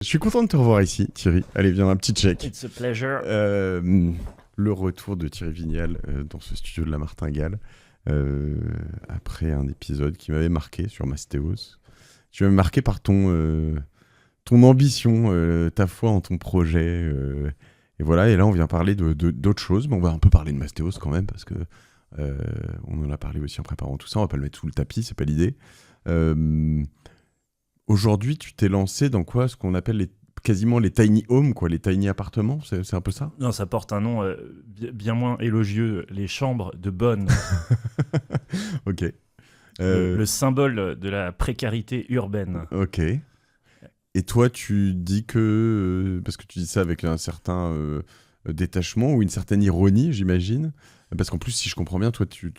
Je suis content de te revoir ici, Thierry. Allez, viens, un petit check. It's a pleasure. Le retour de Thierry Vignal dans ce studio de la Martingale, après un épisode qui m'avait marqué sur Mastéos. Tu m'avais marqué par ton ambition, ta foi en ton projet. Et voilà, et là, on vient parler d'autres choses. Mais on va un peu parler de Mastéos quand même, parce que on en a parlé aussi en préparant tout ça. On va pas le mettre sous le tapis, c'est pas l'idée. Aujourd'hui, tu t'es lancé dans quoi, ce qu'on appelle quasiment les tiny homes, quoi, les tiny appartements, c'est un peu ça? Non, ça porte un nom bien moins élogieux, les chambres de bonne. Ok. Le symbole de la précarité urbaine. Ok. Et toi, tu dis que, parce que tu dis ça avec un certain détachement ou une certaine ironie, j'imagine, parce qu'en plus, si je comprends bien, toi, tu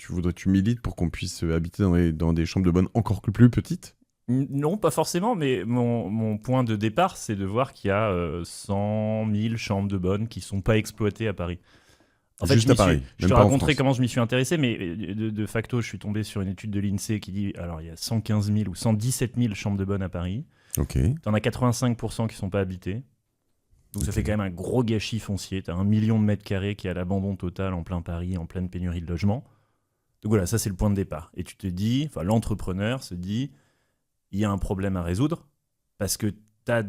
milites pour qu'on puisse habiter dans des chambres de bonne encore plus petites? Non, pas forcément, mais mon point de départ, c'est de voir qu'il y a 100 000 chambres de bonne qui ne sont pas exploitées à Paris. En fait, Juste à Paris, je te raconterai comment je m'y suis intéressé, mais de facto, je suis tombé sur une étude de l'INSEE qui dit alors il y a 115 000 ou 117 000 chambres de bonne à Paris. Ok. T'en as 85% qui ne sont pas habitées. Donc ça fait quand même un gros gâchis foncier. T'as 1 million de mètres carrés qui est à l'abandon total en plein Paris, en pleine pénurie de logement. Donc voilà, ça c'est le point de départ. Et tu te dis, enfin l'entrepreneur se dit, il y a un problème à résoudre parce que tu as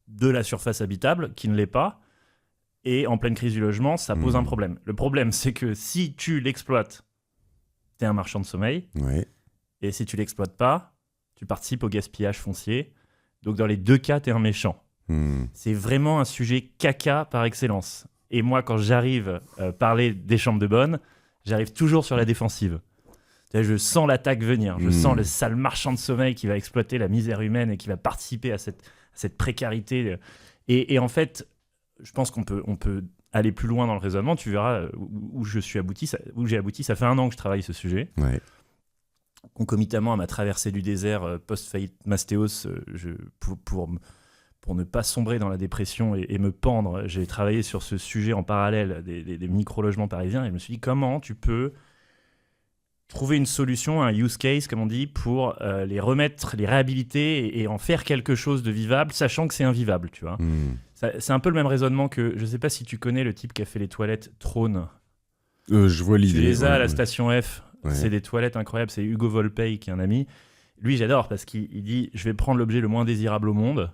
de la surface habitable qui ne l'est pas et en pleine crise du logement, ça pose un problème. Le problème, c'est que si tu l'exploites, tu es un marchand de sommeil. Ouais. Et si tu l'exploites pas, tu participes au gaspillage foncier. Donc dans les deux cas, tu es un méchant. C'est vraiment un sujet caca par excellence. Et moi, quand j'arrive parler des chambres de bonne, j'arrive toujours sur la défensive. Je sens l'attaque venir, je sens le sale marchand de sommeil qui va exploiter la misère humaine et qui va participer à cette précarité. Et en fait, je pense qu'on peut aller plus loin dans le raisonnement. Tu verras où j'ai abouti. Ça fait 1 an que je travaille ce sujet. Ouais. Concomitamment à ma traversée du désert post-faillite Mastéos, pour ne pas sombrer dans la dépression et me pendre, j'ai travaillé sur ce sujet en parallèle des micro-logements parisiens et je me suis dit comment tu peux trouver une solution, un use case, comme on dit, pour les remettre, les réhabiliter et en faire quelque chose de vivable, sachant que c'est invivable, tu vois. C'est un peu le même raisonnement que, je ne sais pas si tu connais le type qui a fait les toilettes Trône. Je vois l'idée. Tu les as à la station F, c'est des toilettes incroyables, c'est Hugo Volpey qui est un ami. Lui, j'adore parce qu'il dit, je vais prendre l'objet le moins désirable au monde,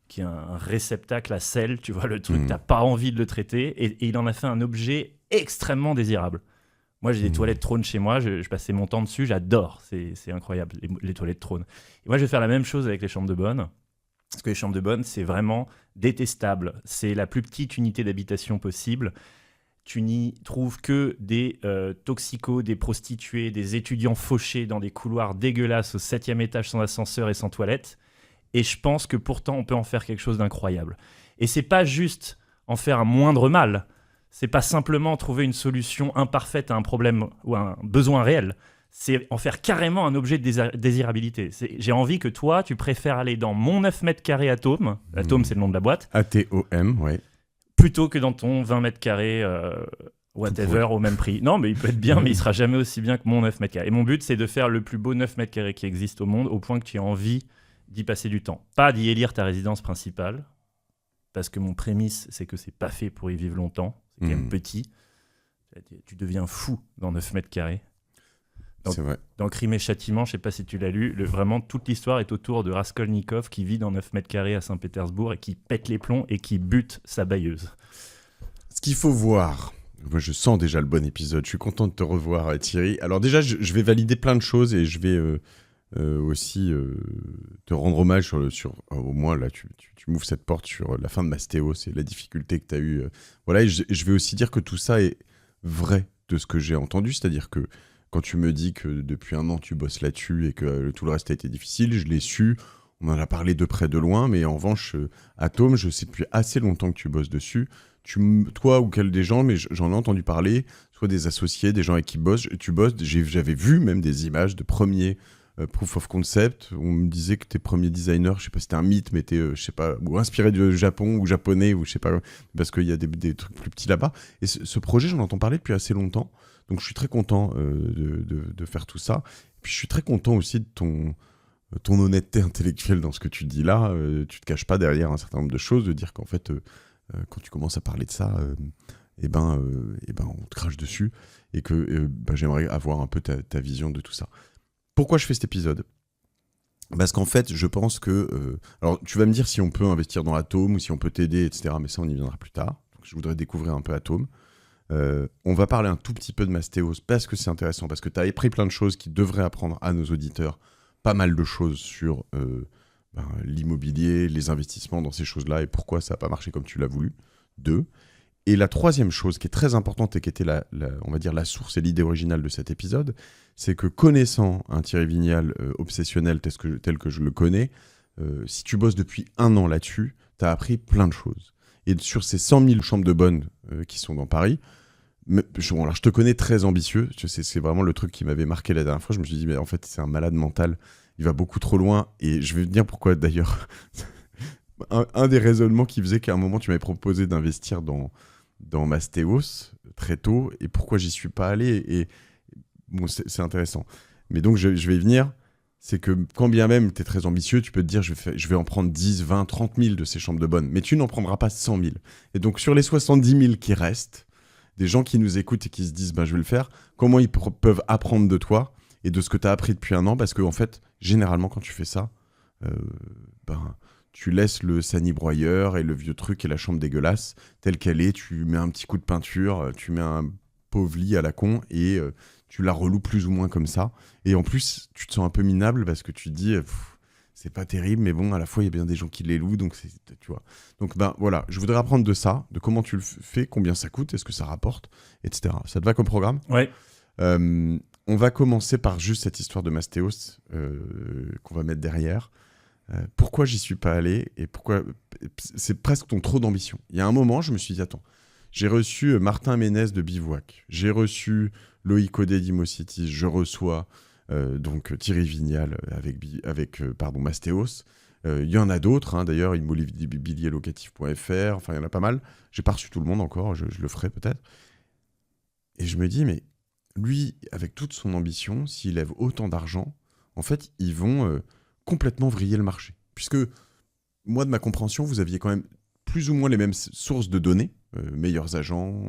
qui est un réceptacle à sel, tu vois, le truc, t'as pas envie de le traiter, et il en a fait un objet extrêmement désirable. Moi, j'ai des toilettes Trône chez moi, je passais mon temps dessus, j'adore, c'est incroyable, les toilettes Trône. Et moi, je vais faire la même chose avec les chambres de bonne, parce que les chambres de bonne, c'est vraiment détestable. C'est la plus petite unité d'habitation possible. Tu n'y trouves que des toxicos, des prostituées, des étudiants fauchés dans des couloirs dégueulasses au 7e étage sans ascenseur et sans toilette. Et je pense que pourtant, on peut en faire quelque chose d'incroyable. Et c'est pas juste en faire un moindre mal. C'est pas simplement trouver une solution imparfaite à un problème ou à un besoin réel. C'est en faire carrément un objet de désirabilité. J'ai envie que toi, tu préfères aller dans mon 9 mètres carrés Atome. Atome, c'est le nom de la boîte. ATOM, ouais. Plutôt que dans ton 20 mètres carrés whatever au même prix. Non, mais il peut être bien, mais il sera jamais aussi bien que mon 9 mètres carrés. Et mon but, c'est de faire le plus beau 9 mètres carrés qui existe au monde, au point que tu aies envie d'y passer du temps. Pas d'y élire ta résidence principale, parce que mon prémisse, c'est que c'est pas fait pour y vivre longtemps. C'est quand même petit. Tu deviens fou dans 9 mètres carrés. C'est vrai. Dans Crime et Châtiment, je sais pas si tu l'as lu, vraiment toute l'histoire est autour de Raskolnikov qui vit dans 9 mètres carrés à Saint-Pétersbourg et qui pète les plombs et qui bute sa bailleuse. Ce qu'il faut voir, moi je sens déjà le bon épisode, je suis content de te revoir Thierry. Alors déjà, je vais valider plein de choses et je vais aussi te rendre hommage sur au moins là, tu m'ouvres cette porte sur la fin de Mastéos et la difficulté que tu as eue. Voilà, et je vais aussi dire que tout ça est vrai de ce que j'ai entendu, c'est-à-dire que quand tu me dis que depuis 1 an tu bosses là-dessus et que tout le reste a été difficile, je l'ai su, on en a parlé de près de loin, mais en revanche, Atome, je sais depuis assez longtemps que tu bosses dessus. Toi ou quel des gens, mais j'en ai entendu parler, soit des associés, des gens avec qui tu bosses. J'avais vu même des images de premiers proof of concept. On me disait que tes premiers designers, je sais pas si c'était un mythe, mais je sais pas, ou inspiré du Japon ou japonais, ou je sais pas, parce qu'il y a des trucs plus petits là-bas. Et ce projet, j'en entends parler depuis assez longtemps. Donc je suis très content de faire tout ça. Et puis je suis très content aussi de ton honnêteté intellectuelle dans ce que tu dis là, tu te caches pas derrière un certain nombre de choses, de dire qu'en fait, quand tu commences à parler de ça, on te crache dessus, et que j'aimerais avoir un peu ta vision de tout ça. Pourquoi je fais cet épisode ? Parce qu'en fait, je pense que... alors, tu vas me dire si on peut investir dans Atome ou si on peut t'aider, etc. Mais ça, on y viendra plus tard. Donc, je voudrais découvrir un peu Atome. On va parler un tout petit peu de Mastéos parce que c'est intéressant, parce que tu as appris plein de choses qui devraient apprendre à nos auditeurs, pas mal de choses sur l'immobilier, les investissements dans ces choses-là et pourquoi ça n'a pas marché comme tu l'as voulu. 2. Et la troisième chose qui est très importante et qui était on va dire la source et l'idée originale de cet épisode, c'est que connaissant un Thierry Vignal obsessionnel tel que je le connais, si tu bosses depuis 1 an là-dessus, tu as appris plein de choses. Et sur ces 100 000 chambres de bonne qui sont dans Paris, alors je te connais très ambitieux, c'est vraiment le truc qui m'avait marqué la dernière fois. Je me suis dit, mais en fait, c'est un malade mental, il va beaucoup trop loin. Et je vais te dire pourquoi d'ailleurs. un des raisonnements qui faisait qu'à un moment, tu m'avais proposé d'investir dans Mastéos très tôt, et pourquoi j'y suis pas allé. Et bon, c'est intéressant. Mais donc, je vais y venir. C'est que quand bien même tu es très ambitieux, tu peux te dire je vais en prendre 10, 20, 30 000 de ces chambres de bonne, mais tu n'en prendras pas 100 000. Et donc sur les 70 000 qui restent, des gens qui nous écoutent et qui se disent je vais le faire, comment ils peuvent apprendre de toi et de ce que tu as appris depuis 1 an, parce qu'en fait, généralement quand tu fais ça, tu laisses le sani-broyeur et le vieux truc et la chambre dégueulasse telle qu'elle est, tu mets un petit coup de peinture, tu mets un pauvre lit à la con et... tu la reloues plus ou moins comme ça. Et en plus, tu te sens un peu minable parce que tu te dis, c'est pas terrible, mais bon, à la fois, il y a bien des gens qui les louent, donc tu vois. Donc, voilà, je voudrais apprendre de ça, de comment tu le fais, combien ça coûte, est-ce que ça rapporte, etc. Ça te va comme programme ? Ouais. On va commencer par juste cette histoire de Mastéos qu'on va mettre derrière. Pourquoi j'y suis pas allé et pourquoi... C'est presque ton trop d'ambition. Il y a un moment, je me suis dit, attends, j'ai reçu Martin Ménez de Bivouac, j'ai reçu Loïc Audet d'Immocities, je reçois donc Thierry Vignal avec Mastéos. Il y en a d'autres, d'ailleurs, immobilierlocatif.fr, enfin il y en a pas mal. J'ai pas reçu tout le monde encore, je le ferai peut-être. Et je me dis, mais lui, avec toute son ambition, s'il lève autant d'argent, en fait, ils vont complètement vriller le marché. Puisque, moi, de ma compréhension, vous aviez quand même plus ou moins les mêmes sources de données, meilleurs agents...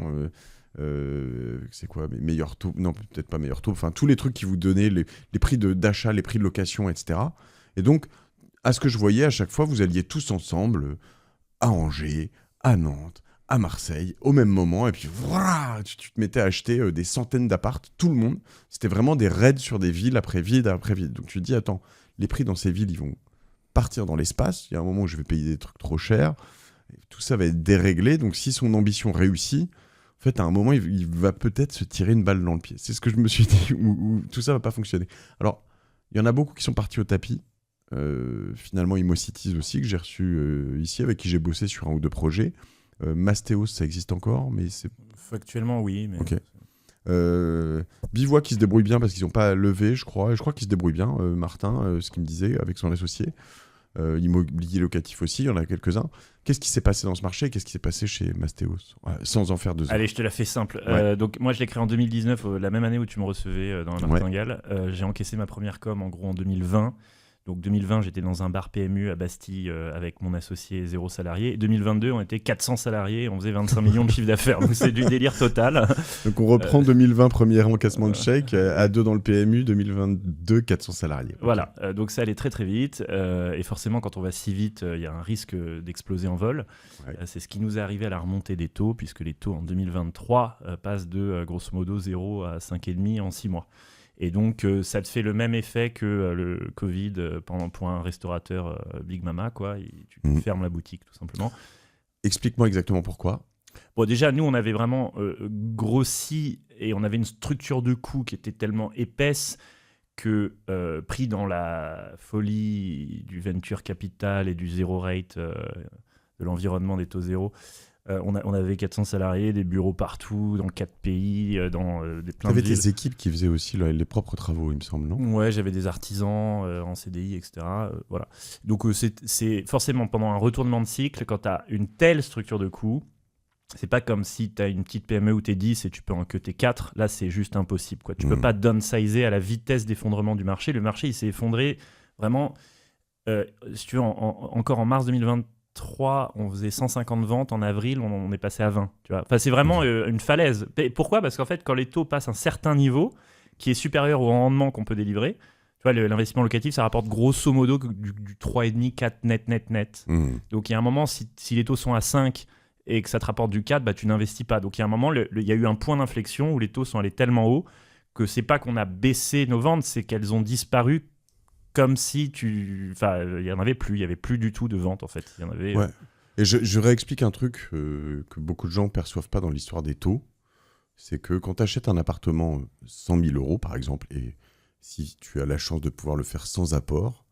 c'est quoi, meilleur taux, non peut-être pas meilleur taux, enfin tous les trucs qui vous donnaient les prix d'achat, les prix de location, etc. Et donc, à ce que je voyais, à chaque fois, vous alliez tous ensemble à Angers, à Nantes, à Marseille, au même moment, et puis voilà, tu te mettais à acheter des centaines d'appartes, tout le monde. C'était vraiment des raids sur des villes après ville après ville. Donc tu te dis, attends, les prix dans ces villes, ils vont partir dans l'espace, il y a un moment où je vais payer des trucs trop chers, tout ça va être déréglé, donc si son ambition réussit, en fait, à un moment, il va peut-être se tirer une balle dans le pied. C'est ce que je me suis dit, où tout ça va pas fonctionner. Alors, il y en a beaucoup qui sont partis au tapis. Finalement, Immocities aussi, que j'ai reçu ici, avec qui j'ai bossé sur 1 ou 2 projets. Mastéos, ça existe encore, mais c'est... Factuellement, oui. Mais... Ok. Bivouac qui se débrouille bien parce qu'ils n'ont pas levé, je crois. Et je crois qu'il se débrouille bien, Martin, ce qu'il me disait, avec son associé. Immobilier locatif aussi, il y en a quelques-uns. Qu'est-ce qui s'est passé dans ce marché et qu'est-ce qui s'est passé chez Mastéos, sans en faire 2 ans? Allez, je te la fais simple. Ouais. Donc moi, je l'ai créé en 2019, la même année où tu me recevais dans la Martingale. J'ai encaissé ma première com en gros en 2020. Donc 2020, j'étais dans un bar PMU à Bastille avec mon associé 0 salarié. Et 2022, on était 400 salariés, on faisait 25 millions de chiffre d'affaires. Donc c'est du délire total. Donc on reprend 2020, premier encaissement de chèque, à 2 dans le PMU, 2022, 400 salariés. Okay. Voilà, donc ça allait très très vite. Et forcément, quand on va si vite, il y a un risque d'exploser en vol. Ouais. C'est ce qui nous est arrivé à la remontée des taux, puisque les taux en 2023 passent de grosso modo 0 à 5,5 en 6 mois. Et donc, ça te fait le même effet que le Covid pour un restaurateur Big Mama, quoi. Tu fermes la boutique, tout simplement. Explique-moi exactement pourquoi. Bon, déjà, nous, on avait vraiment grossi et on avait une structure de coûts qui était tellement épaisse que, pris dans la folie du venture capital et du zero rate, de l'environnement des taux zéro, on avait 400 salariés, des bureaux partout, dans 4 pays, dans des plein de villes. Tu avais des équipes qui faisaient aussi les propres travaux, il me semble, non ? Ouais, j'avais des artisans en CDI, etc. Voilà. Donc, c'est forcément pendant un retournement de cycle, quand tu as une telle structure de coûts, c'est pas comme si tu as une petite PME où tu es 10 et tu peux en cutter 4. Là, c'est juste impossible, quoi. Tu peux pas downsizer à la vitesse d'effondrement du marché. Le marché, il s'est effondré Vraiment, si tu veux, encore en mars 2023, on faisait 150 ventes. En avril, on est passé à 20. Tu vois, enfin, c'est vraiment une falaise. Pourquoi ? Parce qu'en fait, quand les taux passent un certain niveau, qui est supérieur au rendement qu'on peut délivrer, tu vois, l'investissement locatif, ça rapporte grosso modo du 3,5, 4 net. Donc, il y a un moment, si les taux sont à 5 et que ça te rapporte du 4, bah, tu n'investis pas. Donc, il y a un moment, il y a eu un point d'inflexion où les taux sont allés tellement haut que c'est pas qu'on a baissé nos ventes, c'est qu'elles ont disparu comme si Enfin, il y en avait plus. Il y avait plus du tout de ventes, en fait. Il y en avait... Ouais. Et je réexplique un truc que beaucoup de gens perçoivent pas dans l'histoire des taux. C'est que quand tu achètes un appartement 100 000 € par exemple, et si tu as la chance de pouvoir le faire sans apport,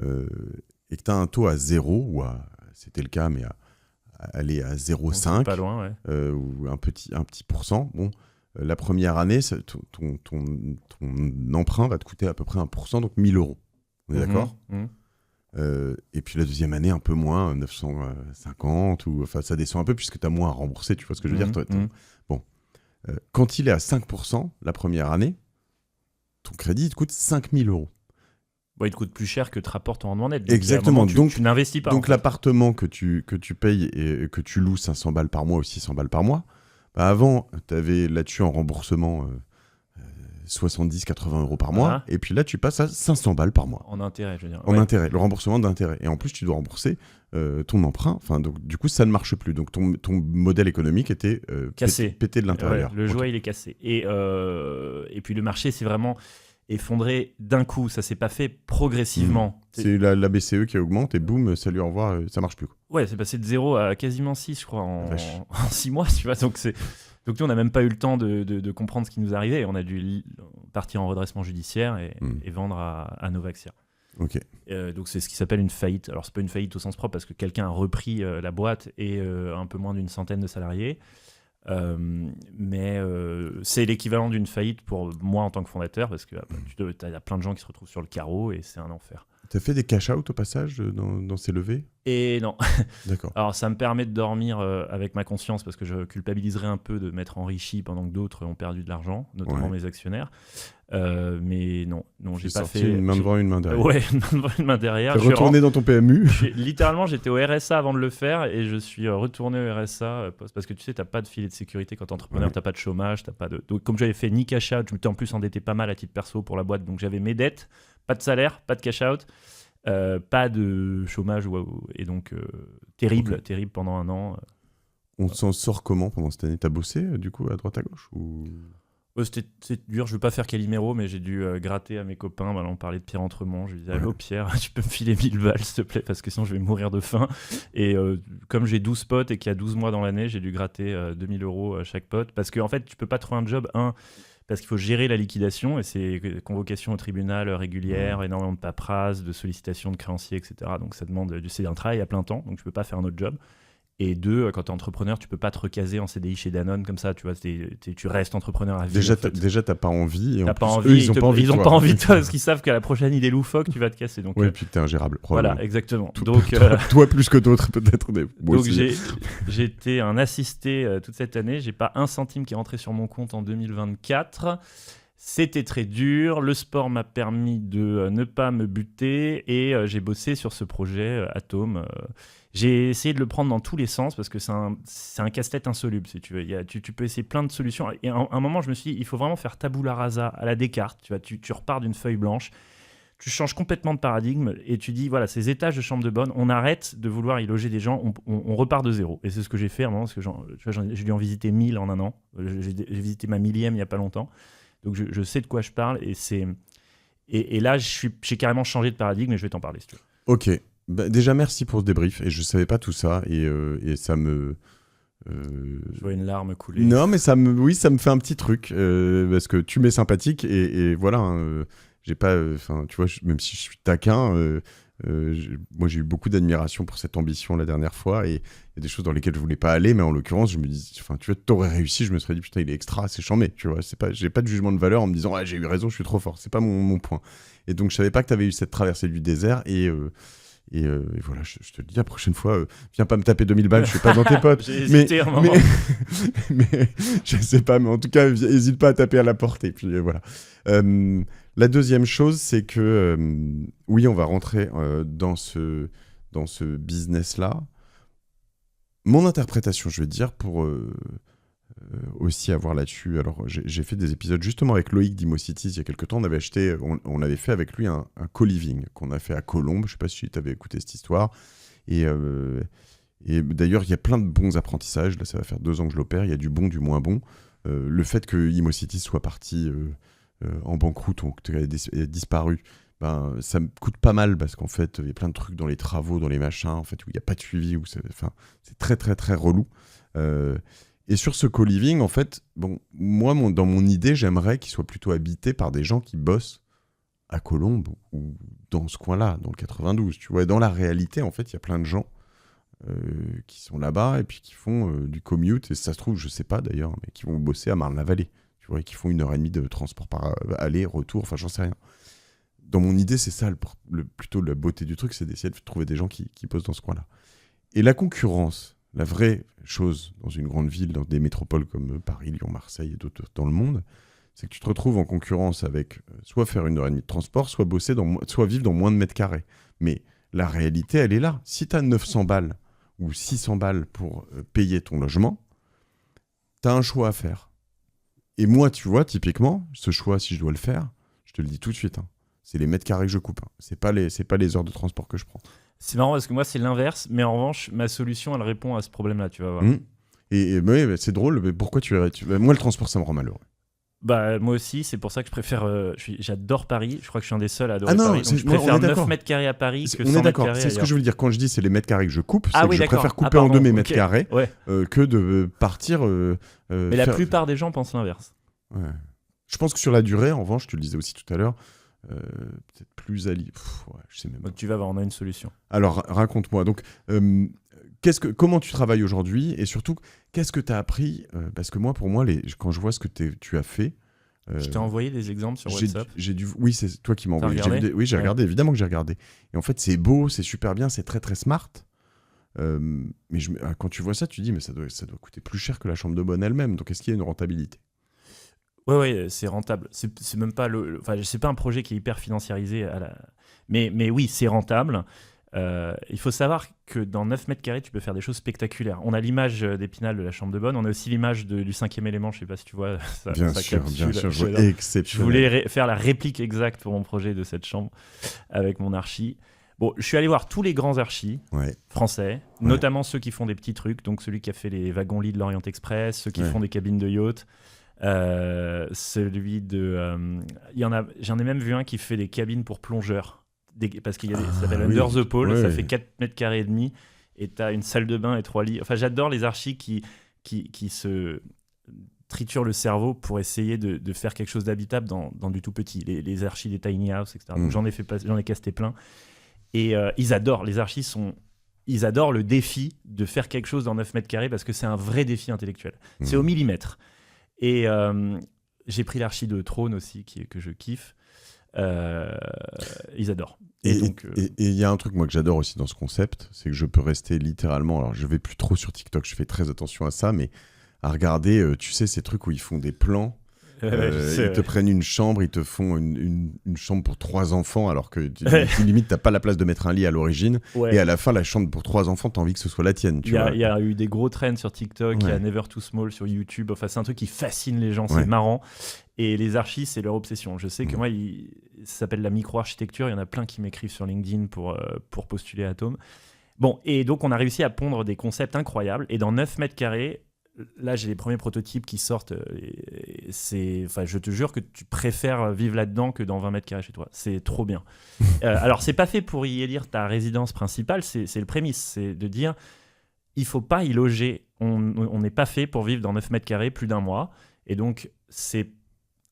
et que tu as un taux à 0, c'était le cas, mais aller à 0,5, pas loin, ou un petit pourcent, bon, la première année, ton emprunt va te coûter à peu près 1%, donc 1 000 €. On est d'accord ? Et puis la deuxième année, un peu moins, 950, enfin ça descend un peu puisque tu as moins à rembourser, tu vois ce que je veux dire ? Bon. Quand il est à 5% la première année, ton crédit il te coûte 5 000 €. Bon, il te coûte plus cher que te rapporte en rendement net. Exactement. Donc tu n'investis pas. Donc l'appartement que tu payes et que tu loues 500 balles par mois ou 600 balles par mois, bah avant, tu avais là-dessus en remboursement 70-80 € par mois. Et puis là, tu passes à 500 balles par mois. En intérêt, je veux dire. En intérêt, le remboursement d'intérêt. Et en plus, tu dois rembourser ton emprunt. Enfin, donc, du coup, ça ne marche plus. Donc, ton modèle économique était cassé. Pété de l'intérieur. Ouais, le joie, il est cassé. Et puis, le marché s'est vraiment effondré d'un coup. Ça ne s'est pas fait progressivement. C'est la BCE qui augmente et boum, salut, au revoir, ça ne marche plus. Ouais, c'est passé de 0 à quasiment 6, je crois, en 6 mois, tu vois. Donc, nous, on n'a même pas eu le temps de comprendre ce qui nous arrivait. On a dû partir en redressement judiciaire et vendre à Novaxia. Ok. Donc, c'est ce qui s'appelle une faillite. Alors, c'est pas une faillite au sens propre parce que quelqu'un a repris la boîte et un peu moins d'une centaine de salariés. Mais c'est l'équivalent d'une faillite pour moi en tant que fondateur parce que tu as plein de gens qui se retrouvent sur le carreau et c'est un enfer. T'as fait des cash-out au passage dans ces levées ? Et non. D'accord. Alors ça me permet de dormir avec ma conscience parce que je culpabiliserais un peu de m'être enrichi pendant que d'autres ont perdu de l'argent, notamment mes actionnaires. Mais non, j'ai pas fait. Une main devant, une main derrière. Ouais, une main devant, une main derrière. T'es retourné dans ton PMU ? Littéralement, j'étais au RSA avant de le faire et je suis retourné au RSA parce que tu sais, t'as pas de filet de sécurité quand t'es entrepreneur, t'as pas de chômage, t'as pas de. Donc, comme j'avais fait ni cash out, je m'étais en plus endetté pas mal à titre perso pour la boîte, donc j'avais mes dettes, pas de salaire, pas de cash out. Pas de chômage et donc terrible pendant un an. On s'en sort comment pendant cette année ? T'as bossé du coup à droite à gauche ou... C'était dur, je veux pas faire Calimero, mais j'ai dû gratter à mes copains. On parlait de Pierre Entremont. Je lui disais allô Pierre, tu peux me filer 1000 balles s'il te plaît parce que sinon je vais mourir de faim. Et comme j'ai 12 potes et qu'il y a 12 mois dans l'année, j'ai dû gratter 2000 € à chaque pote parce qu'en fait tu peux pas trouver un job parce qu'il faut gérer la liquidation et c'est convocation au tribunal régulière, énormément de paperasse, de sollicitations de créanciers, etc. Donc ça demande c'est un travail à plein temps, donc je peux pas faire un autre job. Et deux, quand tu es entrepreneur, tu peux pas te recaser en CDI chez Danone comme ça, tu vois, tu restes entrepreneur à vie. Déjà, t'as pas envie. Et t'as en pas plus, envie, eux, ils ont pas envie de toi parce qu'ils savent qu'à la prochaine idée loufoque, tu vas te casser. Donc, oui, puis que t'es ingérable. Voilà, exactement. Donc, toi plus que d'autres, peut-être. Donc j'ai été un assisté toute cette année. J'ai pas un centime qui est rentré sur mon compte en 2024. C'était très dur. Le sport m'a permis de ne pas me buter et j'ai bossé sur ce projet Atome. J'ai essayé de le prendre dans tous les sens parce que c'est un casse-tête insoluble, si tu veux. Tu peux essayer plein de solutions. Et à un moment, je me suis dit, il faut vraiment faire tabula rasa à la Descartes. Tu repars d'une feuille blanche, tu changes complètement de paradigme et tu dis, voilà, ces étages de chambre de bonne, on arrête de vouloir y loger des gens, on repart de zéro. Et c'est ce que j'ai fait à un moment, parce que j'ai dû en visiter 1000 en un an. J'ai visité ma 1000e il n'y a pas longtemps. Donc je sais de quoi je parle et là, j'ai carrément changé de paradigme et je vais t'en parler si tu veux. Ok. Bah, déjà, merci pour ce débrief. Et je savais pas tout ça. Et ça me... Je vois une larme couler. Non, mais ça me fait un petit truc. Parce que tu m'es sympathique. Et voilà. J'ai pas... tu vois, même si je suis taquin... moi, j'ai eu beaucoup d'admiration pour cette ambition la dernière fois. Et il y a des choses dans lesquelles je voulais pas aller. Mais en l'occurrence, je me dis... tu vois, t'aurais réussi. Je me serais dit, putain, il est extra, c'est chambé. Tu vois, j'ai pas de jugement de valeur en me disant, j'ai eu raison, je suis trop fort. C'est pas mon point. Et donc, je savais pas que t'avais eu cette traversée du désert. Et Et voilà, je te le dis, la prochaine fois, viens pas me taper 2000 balles, je suis pas dans tes potes. J'ai hésité un moment. mais je sais pas, mais en tout cas, n'hésite pas à taper à la porte. Et puis voilà. La deuxième chose, c'est que oui, on va rentrer dans ce business-là. Mon interprétation, je vais te dire, pour aussi avoir là-dessus. Alors, j'ai fait des épisodes justement avec Loïc d'Imocities il y a quelques temps. On avait fait avec lui un co-living qu'on a fait à Colombes. Je sais pas si tu avais écouté cette histoire. Et d'ailleurs, il y a plein de bons apprentissages. Là, ça va faire 2 ans que je l'opère. Il y a du bon, du moins bon. Le fait que Imocities soit parti en banqueroute, ou qu'elle ait disparu, ben, ça me coûte pas mal parce qu'en fait, il y a plein de trucs dans les travaux, dans les machins, en fait, où il n'y a pas de suivi. C'est très, très, très relou. Et sur ce co-living, en fait, bon, moi, dans mon idée, j'aimerais qu'il soit plutôt habité par des gens qui bossent à Colombes ou dans ce coin-là, dans le 92. Tu vois, et dans la réalité, en fait, il y a plein de gens qui sont là-bas et puis qui font du commute. Et ça se trouve, je sais pas d'ailleurs, mais qui vont bosser à Marne-la-Vallée. Tu vois, et qui font 1h30 de transport par aller, retour, enfin, j'en sais rien. Dans mon idée, c'est ça, plutôt la beauté du truc, c'est d'essayer de trouver des gens qui bossent dans ce coin-là. Et la concurrence, la vraie chose dans une grande ville, dans des métropoles comme Paris, Lyon, Marseille et d'autres dans le monde, c'est que tu te retrouves en concurrence avec soit faire 1h30 de transport, soit vivre dans moins de mètres carrés. Mais la réalité, elle est là. Si tu as 900 balles ou 600 balles pour payer ton logement, tu as un choix à faire. Et moi, tu vois, typiquement, ce choix, si je dois le faire, je te le dis tout de suite, c'est les mètres carrés que je coupe. C'est pas les heures de transport que je prends. C'est marrant parce que moi, c'est l'inverse. Mais en revanche, ma solution, elle répond à ce problème-là, tu vas voir. Mais c'est drôle, mais pourquoi moi, le transport, ça me rend malheureux. Bah, moi aussi, c'est pour ça que je préfère. J'adore Paris. Je crois que je suis un des seuls à adorer Paris. Donc je préfère 9 mètres carrés à Paris que 100 on est d'accord. mètres carrés. C'est ce que je veux dire. Quand je dis c'est les mètres carrés que je coupe, c'est que je d'accord. préfère couper en deux mes mètres carrés ouais. Que de partir. Mais la plupart des gens pensent l'inverse. Ouais. Je pense que sur la durée, en revanche, tu le disais aussi tout à l'heure, peut-être plus je sais même pas. Donc tu vas voir, on a une solution. Alors raconte-moi. Donc, comment tu travailles aujourd'hui et surtout, qu'est-ce que tu as appris parce que moi, pour moi, quand je vois ce que tu as fait. Je t'ai envoyé des exemples sur WhatsApp. Oui, c'est toi qui m'as envoyé. J'ai regardé, évidemment que j'ai regardé. Et en fait, c'est beau, c'est super bien, c'est très très smart. Mais quand tu vois ça, tu dis, mais ça doit coûter plus cher que la chambre de bonne elle-même. Donc, est-ce qu'il y a une rentabilité ? Ouais, c'est rentable. C'est même pas c'est pas un projet qui est hyper financiarisé mais oui, c'est rentable. Il faut savoir que dans 9 mètres carrés, tu peux faire des choses spectaculaires. On a l'image d'Épinal de la chambre de bonne, on a aussi l'image du 5e élément, je sais pas si tu vois bien sûr, je vois exceptionnel. Je voulais faire la réplique exacte pour mon projet de cette chambre avec mon archi. Bon, je suis allé voir tous les grands archis français, notamment ceux qui font des petits trucs, donc celui qui a fait les wagons-lits de l'Orient Express, ceux qui font des cabines de yacht. Celui de j'en ai même vu un qui fait des cabines pour plongeurs parce qu'il y a ça s'appelle Under the Pole, ça fait 4 mètres carrés et demi et t'as une salle de bain et 3 lits. Enfin, j'adore les archis qui se triturent le cerveau pour essayer de faire quelque chose d'habitable dans du tout petit, les archis des tiny house, etc. Donc j'en ai casté plein et ils adorent, les archis ils adorent le défi de faire quelque chose dans 9 mètres carrés parce que c'est un vrai défi intellectuel, c'est au millimètre. Et j'ai pris l'archi de Trône aussi, que je kiffe. Ils adorent. Et il y a un truc moi que j'adore aussi dans ce concept, c'est que je peux rester littéralement, alors je vais plus trop sur TikTok, je fais très attention à ça, mais à regarder, tu sais, ces trucs où ils font des plans. Ils te prennent une chambre, ils te font une chambre pour 3 enfants, alors que limite, t'as pas la place de mettre un lit à l'origine. Et à la fin, la chambre pour 3 enfants, t'as envie que ce soit la tienne. Il y a eu des gros trends sur TikTok, il y a Never Too Small sur YouTube. Enfin, c'est un truc qui fascine les gens, c'est marrant. Et les archis, c'est leur obsession. Je sais que moi, ça s'appelle la micro-architecture. Il y en a plein qui m'écrivent sur LinkedIn pour postuler à Atome. Bon, et donc, on a réussi à pondre des concepts incroyables. Et dans 9 mètres carrés, là, j'ai les premiers prototypes qui sortent. Je te jure que tu préfères vivre là-dedans que dans 20 mètres carrés chez toi. C'est trop bien. Alors, c'est pas fait pour y élire ta résidence principale. C'est le prémisse. C'est de dire, il faut pas y loger. On n'est pas fait pour vivre dans 9 mètres carrés plus d'un mois. Et donc, c'est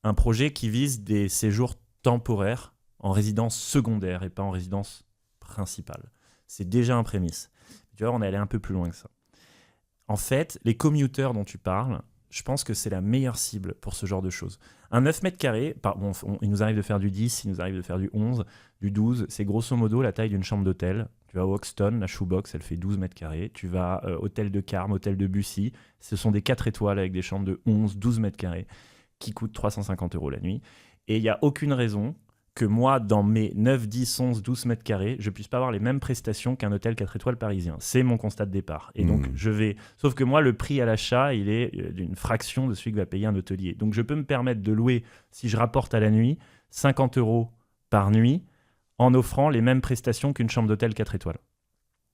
un projet qui vise des séjours temporaires en résidence secondaire et pas en résidence principale. C'est déjà un prémisse. Tu vois, on est allé un peu plus loin que ça. En fait, les commuteurs dont tu parles, je pense que c'est la meilleure cible pour ce genre de choses. Un 9 mètres carrés, il nous arrive de faire du 10, il nous arrive de faire du 11, du 12, c'est grosso modo la taille d'une chambre d'hôtel. Tu vas au Hoxton, la shoebox, elle fait 12 mètres carrés. Tu vas hôtel de Carme, hôtel de Bussy. Ce sont des 4 étoiles avec des chambres de 11, 12 mètres carrés qui coûtent 350 € la nuit. Et il n'y a aucune raison que moi, dans mes 9, 10, 11, 12 mètres carrés, je ne puisse pas avoir les mêmes prestations qu'un hôtel 4 étoiles parisien. C'est mon constat de départ. Et donc, je vais... Sauf que moi, le prix à l'achat, il est d'une fraction de celui que va payer un hôtelier. Donc, je peux me permettre de louer, si je rapporte à la nuit, 50 € par nuit, en offrant les mêmes prestations qu'une chambre d'hôtel 4 étoiles.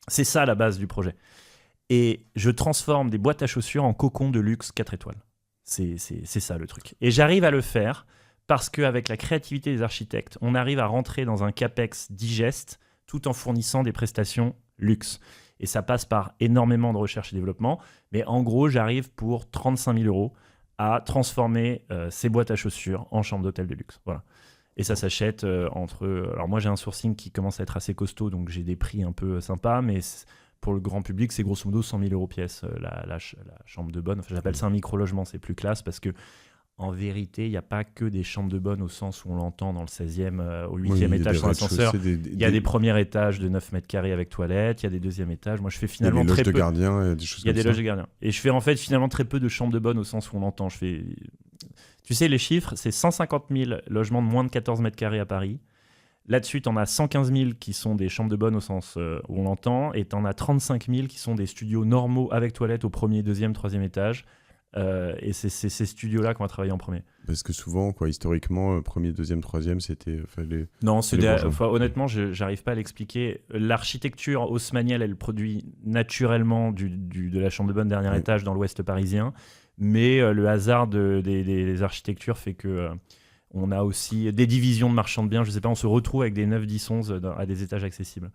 C'est ça la base du projet. Et je transforme des boîtes à chaussures en cocons de luxe 4 étoiles. C'est ça le truc. Et j'arrive à le faire parce qu'avec la créativité des architectes, on arrive à rentrer dans un CAPEX digeste tout en fournissant des prestations luxe. Et ça passe par énormément de recherche et développement. Mais en gros, j'arrive pour 35 000 € à transformer ces boîtes à chaussures en chambre d'hôtel de luxe. Voilà. Et ça s'achète entre... Alors moi, j'ai un sourcing qui commence à être assez costaud, donc j'ai des prix un peu sympas, mais pour le grand public, c'est grosso modo 100 000 € pièce, la chambre de bonne. Enfin, j'appelle ça un micro-logement, c'est plus classe, parce que en vérité, il n'y a pas que des chambres de bonne au sens où on l'entend dans le 16e, au 8e étage sans ascenseur. Il y a des premiers étages de 9 mètres carrés avec toilettes, il y a des deuxièmes étages. Moi, je fais finalement très peu... Il y a des loges de gardiens, des choses comme ça. Il y a des loges de gardiens. Et je fais en fait finalement très peu de chambres de bonne au sens où on l'entend. Je fais... Tu sais, les chiffres, c'est 150 000 logements de moins de 14 mètres carrés à Paris. Là-dessus, tu en as 115 000 qui sont des chambres de bonne au sens où on l'entend, et tu en as 35 000 qui sont des studios normaux avec toilettes au premier, deuxième, troisième étage. Et c'est ces studios-là qu'on va travailler en premier. Parce que souvent, historiquement, premier, deuxième, troisième, c'était... Non, honnêtement, je n'arrive pas à l'expliquer. L'architecture haussmannienne, elle produit naturellement de la chambre de bonne dernier étage dans l'ouest parisien, mais le hasard des architectures fait que... on a aussi des divisions de marchands de biens, je sais pas, on se retrouve avec des 9, 10, 11 à des étages accessibles.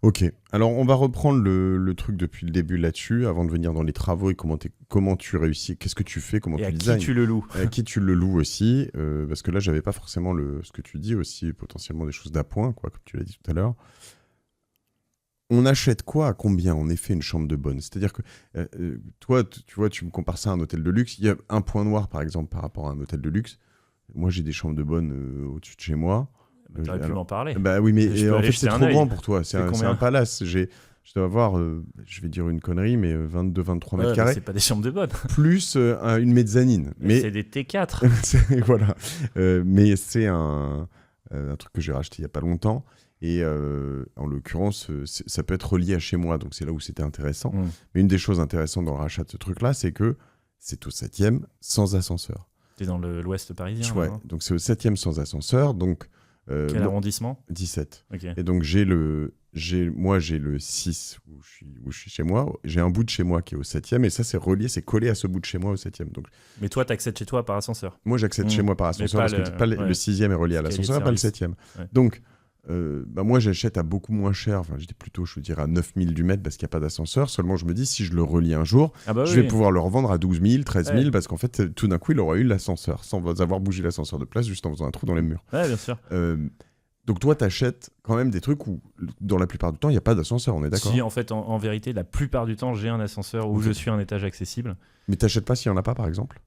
Ok, alors on va reprendre le truc depuis le début là-dessus, avant de venir dans les travaux et comment tu réussis, qu'est-ce que tu fais, comment tu designs. Et à qui tu le loues. À qui tu le loues aussi, parce que là j'avais pas forcément ce que tu dis aussi, potentiellement des choses d'appoint, comme tu l'as dit tout à l'heure. On achète quoi à combien, en effet, une chambre de bonne ? C'est-à-dire que toi, tu vois, tu me compares ça à un hôtel de luxe, il y a un point noir par exemple par rapport à un hôtel de luxe. Moi, j'ai des chambres de bonne au-dessus de chez moi. Tu aurais pu m'en parler. Bah oui, mais en fait, c'est trop grand pour toi. C'est un palace. Je dois avoir, je vais dire une connerie, mais 22-23 mètres carrés. C'est pas des chambres de bonne. Plus une mezzanine. Mais c'est des T4. Voilà. Mais c'est un truc que j'ai racheté il y a pas longtemps. Et en l'occurrence, ça peut être relié à chez moi. Donc c'est là où c'était intéressant. Mais une des choses intéressantes dans le rachat de ce truc-là, c'est que c'est au 7e sans ascenseur. T'es dans l'ouest parisien. Ouais, donc c'est au 7e sans ascenseur. Donc, quel arrondissement ? 17. Okay. Et donc j'ai le 6 où je suis chez moi. J'ai un bout de chez moi qui est au 7e. Et ça, c'est relié, c'est collé à ce bout de chez moi au 7e. Donc, mais toi, tu accèdes chez toi par ascenseur ? Moi, j'accède chez moi par ascenseur parce que le 6e est relié à l'ascenseur et pas le 7e. Ouais. Donc, moi, j'achète à beaucoup moins cher. Enfin, j'étais plutôt, je veux dire, à 9 000 du mètre parce qu'il n'y a pas d'ascenseur. Seulement, je me dis, si je le relie un jour, je vais pouvoir le revendre à 12 000, 13 000 parce qu'en fait, tout d'un coup, il aura eu l'ascenseur sans avoir bougé l'ascenseur de place, juste en faisant un trou dans les murs. Ouais, bien sûr. Donc, toi, t'achètes quand même des trucs où, dans la plupart du temps, il n'y a pas d'ascenseur, on est d'accord ? Si, en fait, en vérité, la plupart du temps, j'ai un ascenseur où je suis à un étage accessible. Mais t'achètes pas s'il n'y en a pas, par exemple ?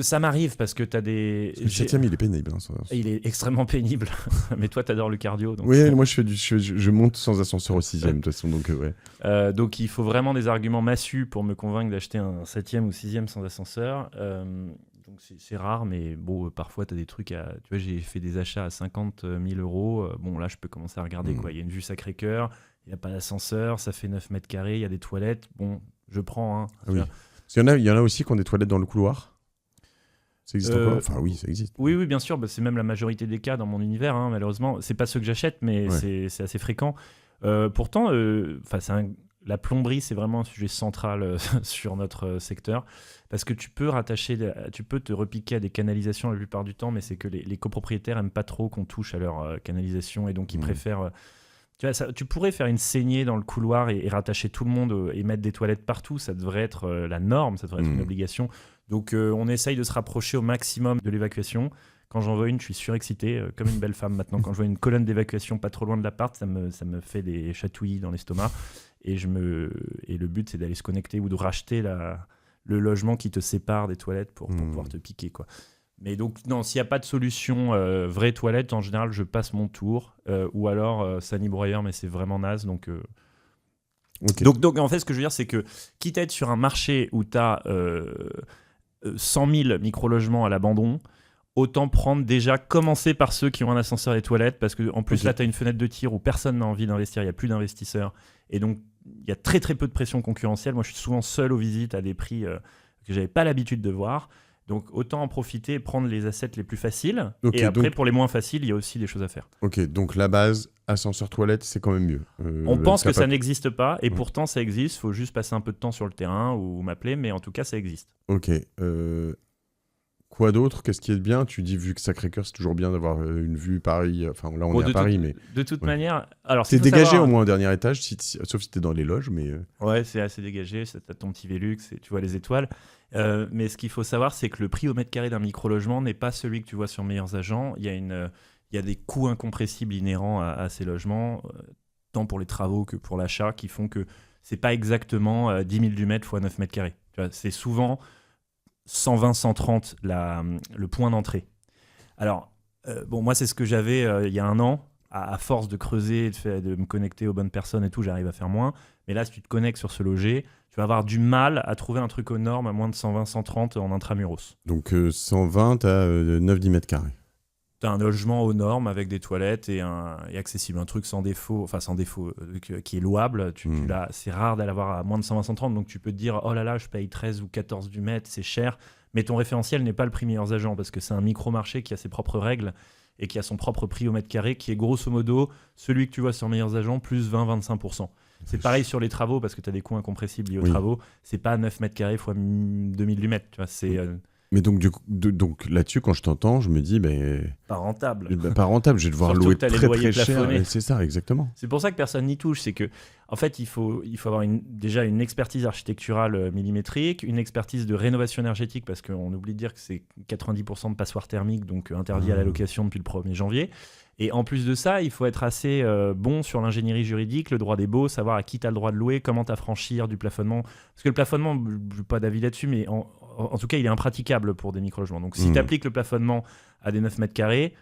Ça m'arrive parce que tu as des... Le 7e, il est pénible. Hein, ça. Il est extrêmement pénible. Mais toi, tu adores le cardio. Donc... Oui, moi, je monte sans ascenseur au 6e, de toute façon. Donc, il faut vraiment des arguments massue pour me convaincre d'acheter un 7e ou 6e sans ascenseur. Donc, c'est rare, mais bon, parfois, tu as des trucs à... Tu vois, j'ai fait des achats à 50 000 €. Bon, là, je peux commencer à regarder. Quoi. Il y a une vue Sacré-Cœur, il n'y a pas d'ascenseur, ça fait 9 mètres carrés, il y a des toilettes. Bon, je prends. Hein, oui. Parce qu'il y en a aussi qui ont des toilettes dans le couloir. Ça existe encore ? Enfin oui, ça existe. Oui, bien sûr. Bah, c'est même la majorité des cas dans mon univers. Hein, malheureusement, c'est pas ceux que j'achète, mais c'est assez fréquent. Pourtant, la plomberie, c'est vraiment un sujet central sur notre secteur parce que tu peux te repiquer à des canalisations la plupart du temps, mais c'est que les copropriétaires aiment pas trop qu'on touche à leur canalisation et donc ils préfèrent. Tu pourrais faire une saignée dans le couloir et rattacher tout le monde et mettre des toilettes partout. Ça devrait être la norme, ça devrait être une obligation. Donc on essaye de se rapprocher au maximum de l'évacuation. Quand j'en vois une, je suis surexcité, comme une belle femme maintenant. Quand je vois une colonne d'évacuation pas trop loin de l'appart, ça me fait des chatouillis dans l'estomac. Et le but, c'est d'aller se connecter ou de racheter le logement qui te sépare des toilettes pour pouvoir te piquer, quoi. Mais donc, non, s'il n'y a pas de solution vraie toilette, en général, je passe mon tour. Ou alors, Sanibroyeur, mais c'est vraiment naze. Donc, en fait, ce que je veux dire, c'est que, quitte à être sur un marché où tu as 100 000 micro-logements à l'abandon, autant commencer par ceux qui ont un ascenseur et toilettes, parce qu'en plus, là, tu as une fenêtre de tir où personne n'a envie d'investir, il n'y a plus d'investisseurs. Et donc, il y a très, très peu de pression concurrentielle. Moi, je suis souvent seul aux visites à des prix que je n'avais pas l'habitude de voir. Donc, autant en profiter et prendre les assets les plus faciles. Et après, pour les moins faciles, il y a aussi des choses à faire. Ok, donc la base, ascenseur toilette, c'est quand même mieux. On pense que ça n'existe pas, et pourtant ça existe. Il faut juste passer un peu de temps sur le terrain ou m'appeler, mais en tout cas, ça existe. Ok. Quoi d'autre? Qu'est-ce qui est bien? Tu dis, vu que Sacré-Cœur, c'est toujours bien d'avoir une vue Paris. Enfin, là, on est à Paris, mais... De toute manière... Alors, c'est dégagé au moins au dernier étage, sauf si t'es dans les loges, mais... Ouais, c'est assez dégagé. T'as ton petit Velux, et tu vois les étoiles. Mais ce qu'il faut savoir, c'est que le prix au mètre carré d'un micro-logement n'est pas celui que tu vois sur Meilleurs Agents. Il y a des coûts incompressibles inhérents à ces logements, tant pour les travaux que pour l'achat, qui font que c'est pas exactement 10 000 du mètre fois 9 mètres carrés. Tu vois, c'est souvent 120, 130 le point d'entrée. Alors, moi, c'est ce que j'avais il y a un an. À force de creuser, de me connecter aux bonnes personnes et tout, j'arrive à faire moins. Mais là, si tu te connectes sur ce loger, tu vas avoir du mal à trouver un truc aux normes à moins de 120, 130 en intramuros. Donc 120, tu as 9-10 mètres carrés. Tu as un logement aux normes avec des toilettes et accessible. Un truc sans défaut, qui est louable. C'est rare d'aller avoir à moins de 120, 130. Donc tu peux te dire, oh là là, je paye 13 ou 14 du mètre, c'est cher. Mais ton référentiel n'est pas le prix Meilleurs Agents parce que c'est un micro-marché qui a ses propres règles et qui a son propre prix au mètre carré, qui est grosso modo celui que tu vois sur Meilleurs Agents, plus 20-25%. C'est pareil sur les travaux, parce que tu as des coûts incompressibles liés aux travaux. C'est pas 9 mètres carrés fois 2000 du mètre. Tu vois, c'est, Mais donc là-dessus, quand je t'entends, je me dis... pas rentable. Pas rentable, je vais devoir louer très très cher. Plafonnés. C'est ça, exactement. C'est pour ça que personne n'y touche. C'est que, en fait, il faut avoir déjà une expertise architecturale millimétrique, une expertise de rénovation énergétique, parce qu'on oublie de dire que c'est 90% de passoires thermiques, donc interdit à la location depuis le 1er janvier. Et en plus de ça, il faut être assez bon sur l'ingénierie juridique, le droit des baux, savoir à qui tu as le droit de louer, comment t'affranchir du plafonnement. Parce que le plafonnement, je n'ai pas d'avis là-dessus, mais en tout cas, il est impraticable pour des micro-logements. Donc, si tu appliques le plafonnement à des 9 mètres carrés,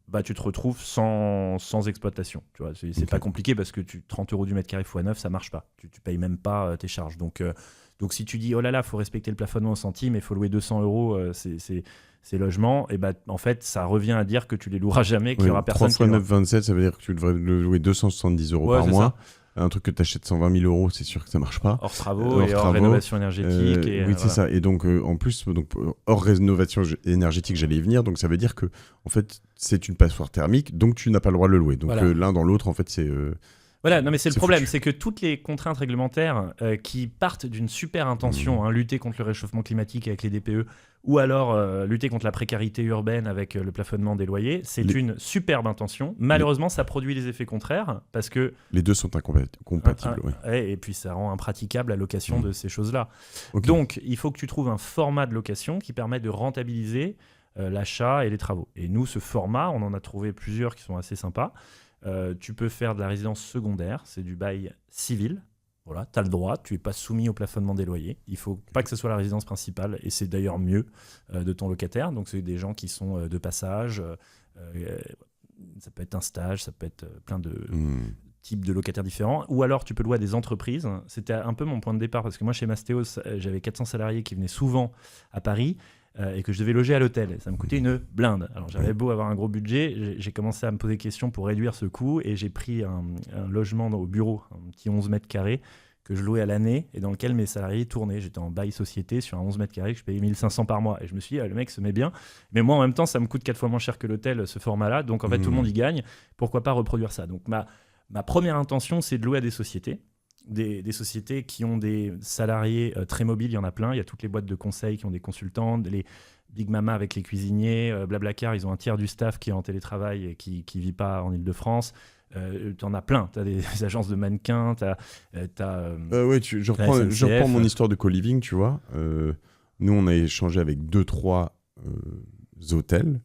bah, tu te retrouves sans exploitation. Tu vois, c'est pas compliqué parce que 30 € du mètre carré x 9, ça marche pas. Tu payes même pas tes charges. Donc, si tu dis, oh là là, il faut respecter le plafonnement au centime, il faut louer 200 €, ces logements, et bah, en fait, ça revient à dire que tu les loueras jamais, qu'il y aura personne. 3 x 9, 27, ça veut dire que tu devrais le louer 270 € par mois. Ça. Un truc que tu achètes 120 000 €, c'est sûr que ça marche pas. Hors travaux et hors rénovation énergétique. Oui, c'est ça. Et donc, en plus, hors rénovation énergétique, j'allais y venir. Donc, ça veut dire que, en fait, c'est une passoire thermique, donc tu n'as pas le droit de le louer. Donc, l'un dans l'autre, en fait, c'est... Voilà, non mais c'est le problème, c'est que toutes les contraintes réglementaires qui partent d'une super intention, lutter contre le réchauffement climatique avec les DPE, ou alors lutter contre la précarité urbaine avec le plafonnement des loyers, c'est une superbe intention. Malheureusement, ça produit les effets contraires parce que... Les deux sont incompatibles. Et puis ça rend impraticable la location de ces choses-là. Okay. Donc, il faut que tu trouves un format de location qui permet de rentabiliser l'achat et les travaux. Et nous, ce format, on en a trouvé plusieurs qui sont assez sympas. Tu peux faire de la résidence secondaire, c'est du bail civil. Voilà, tu as le droit, tu n'es pas soumis au plafonnement des loyers. Il ne faut pas que ce soit la résidence principale, et c'est d'ailleurs mieux de ton locataire. Donc, c'est des gens qui sont de passage. Ça peut être un stage, ça peut être plein de types de locataires différents. Ou alors, tu peux louer à des entreprises. C'était un peu mon point de départ, parce que moi, chez Mastéos, j'avais 400 salariés qui venaient souvent à Paris. Et que je devais loger à l'hôtel. Ça me coûtait une blinde. Alors j'avais beau avoir un gros budget, j'ai commencé à me poser des questions pour réduire ce coût et j'ai pris un logement au bureau, un petit 11 mètres carrés que je louais à l'année et dans lequel mes salariés tournaient. J'étais en bail société sur un 11 mètres carrés que je payais 1500 par mois. Et je me suis dit, le mec se met bien. Mais moi en même temps, ça me coûte 4 fois moins cher que l'hôtel, ce format-là. Donc en fait, tout le monde y gagne. Pourquoi pas reproduire ça? Donc ma première intention, c'est de louer à des sociétés. Des sociétés qui ont des salariés très mobiles, il y en a plein. Il y a toutes les boîtes de conseil qui ont des consultants, les Big Mama avec les cuisiniers, Blablacar, ils ont un tiers du staff qui est en télétravail et qui ne vit pas en Ile-de-France. Tu en as plein. Tu as des agences de mannequins, je reprends mon histoire de co-living, tu vois. Nous, on a échangé avec 2-3 hôtels,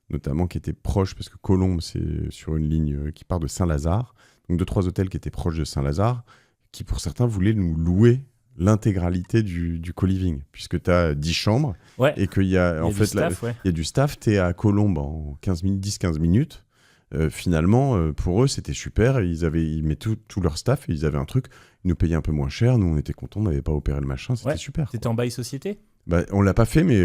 notamment qui étaient proches, parce que Colombes, c'est sur une ligne qui part de Saint-Lazare. Donc 2-3 hôtels qui étaient proches de Saint-Lazare, qui pour certains voulaient nous louer l'intégralité du co-living, puisque tu as 10 chambres et qu'il y a en fait il y a du staff. Tu es à Colombes en 10-15 minutes. Finalement, pour eux, c'était super. Ils mettaient tout leur staff et ils avaient un truc. Ils nous payaient un peu moins cher. Nous, on était contents, on n'avait pas opéré le machin. C'était super. T'étais en bail société ? On l'a pas fait, mais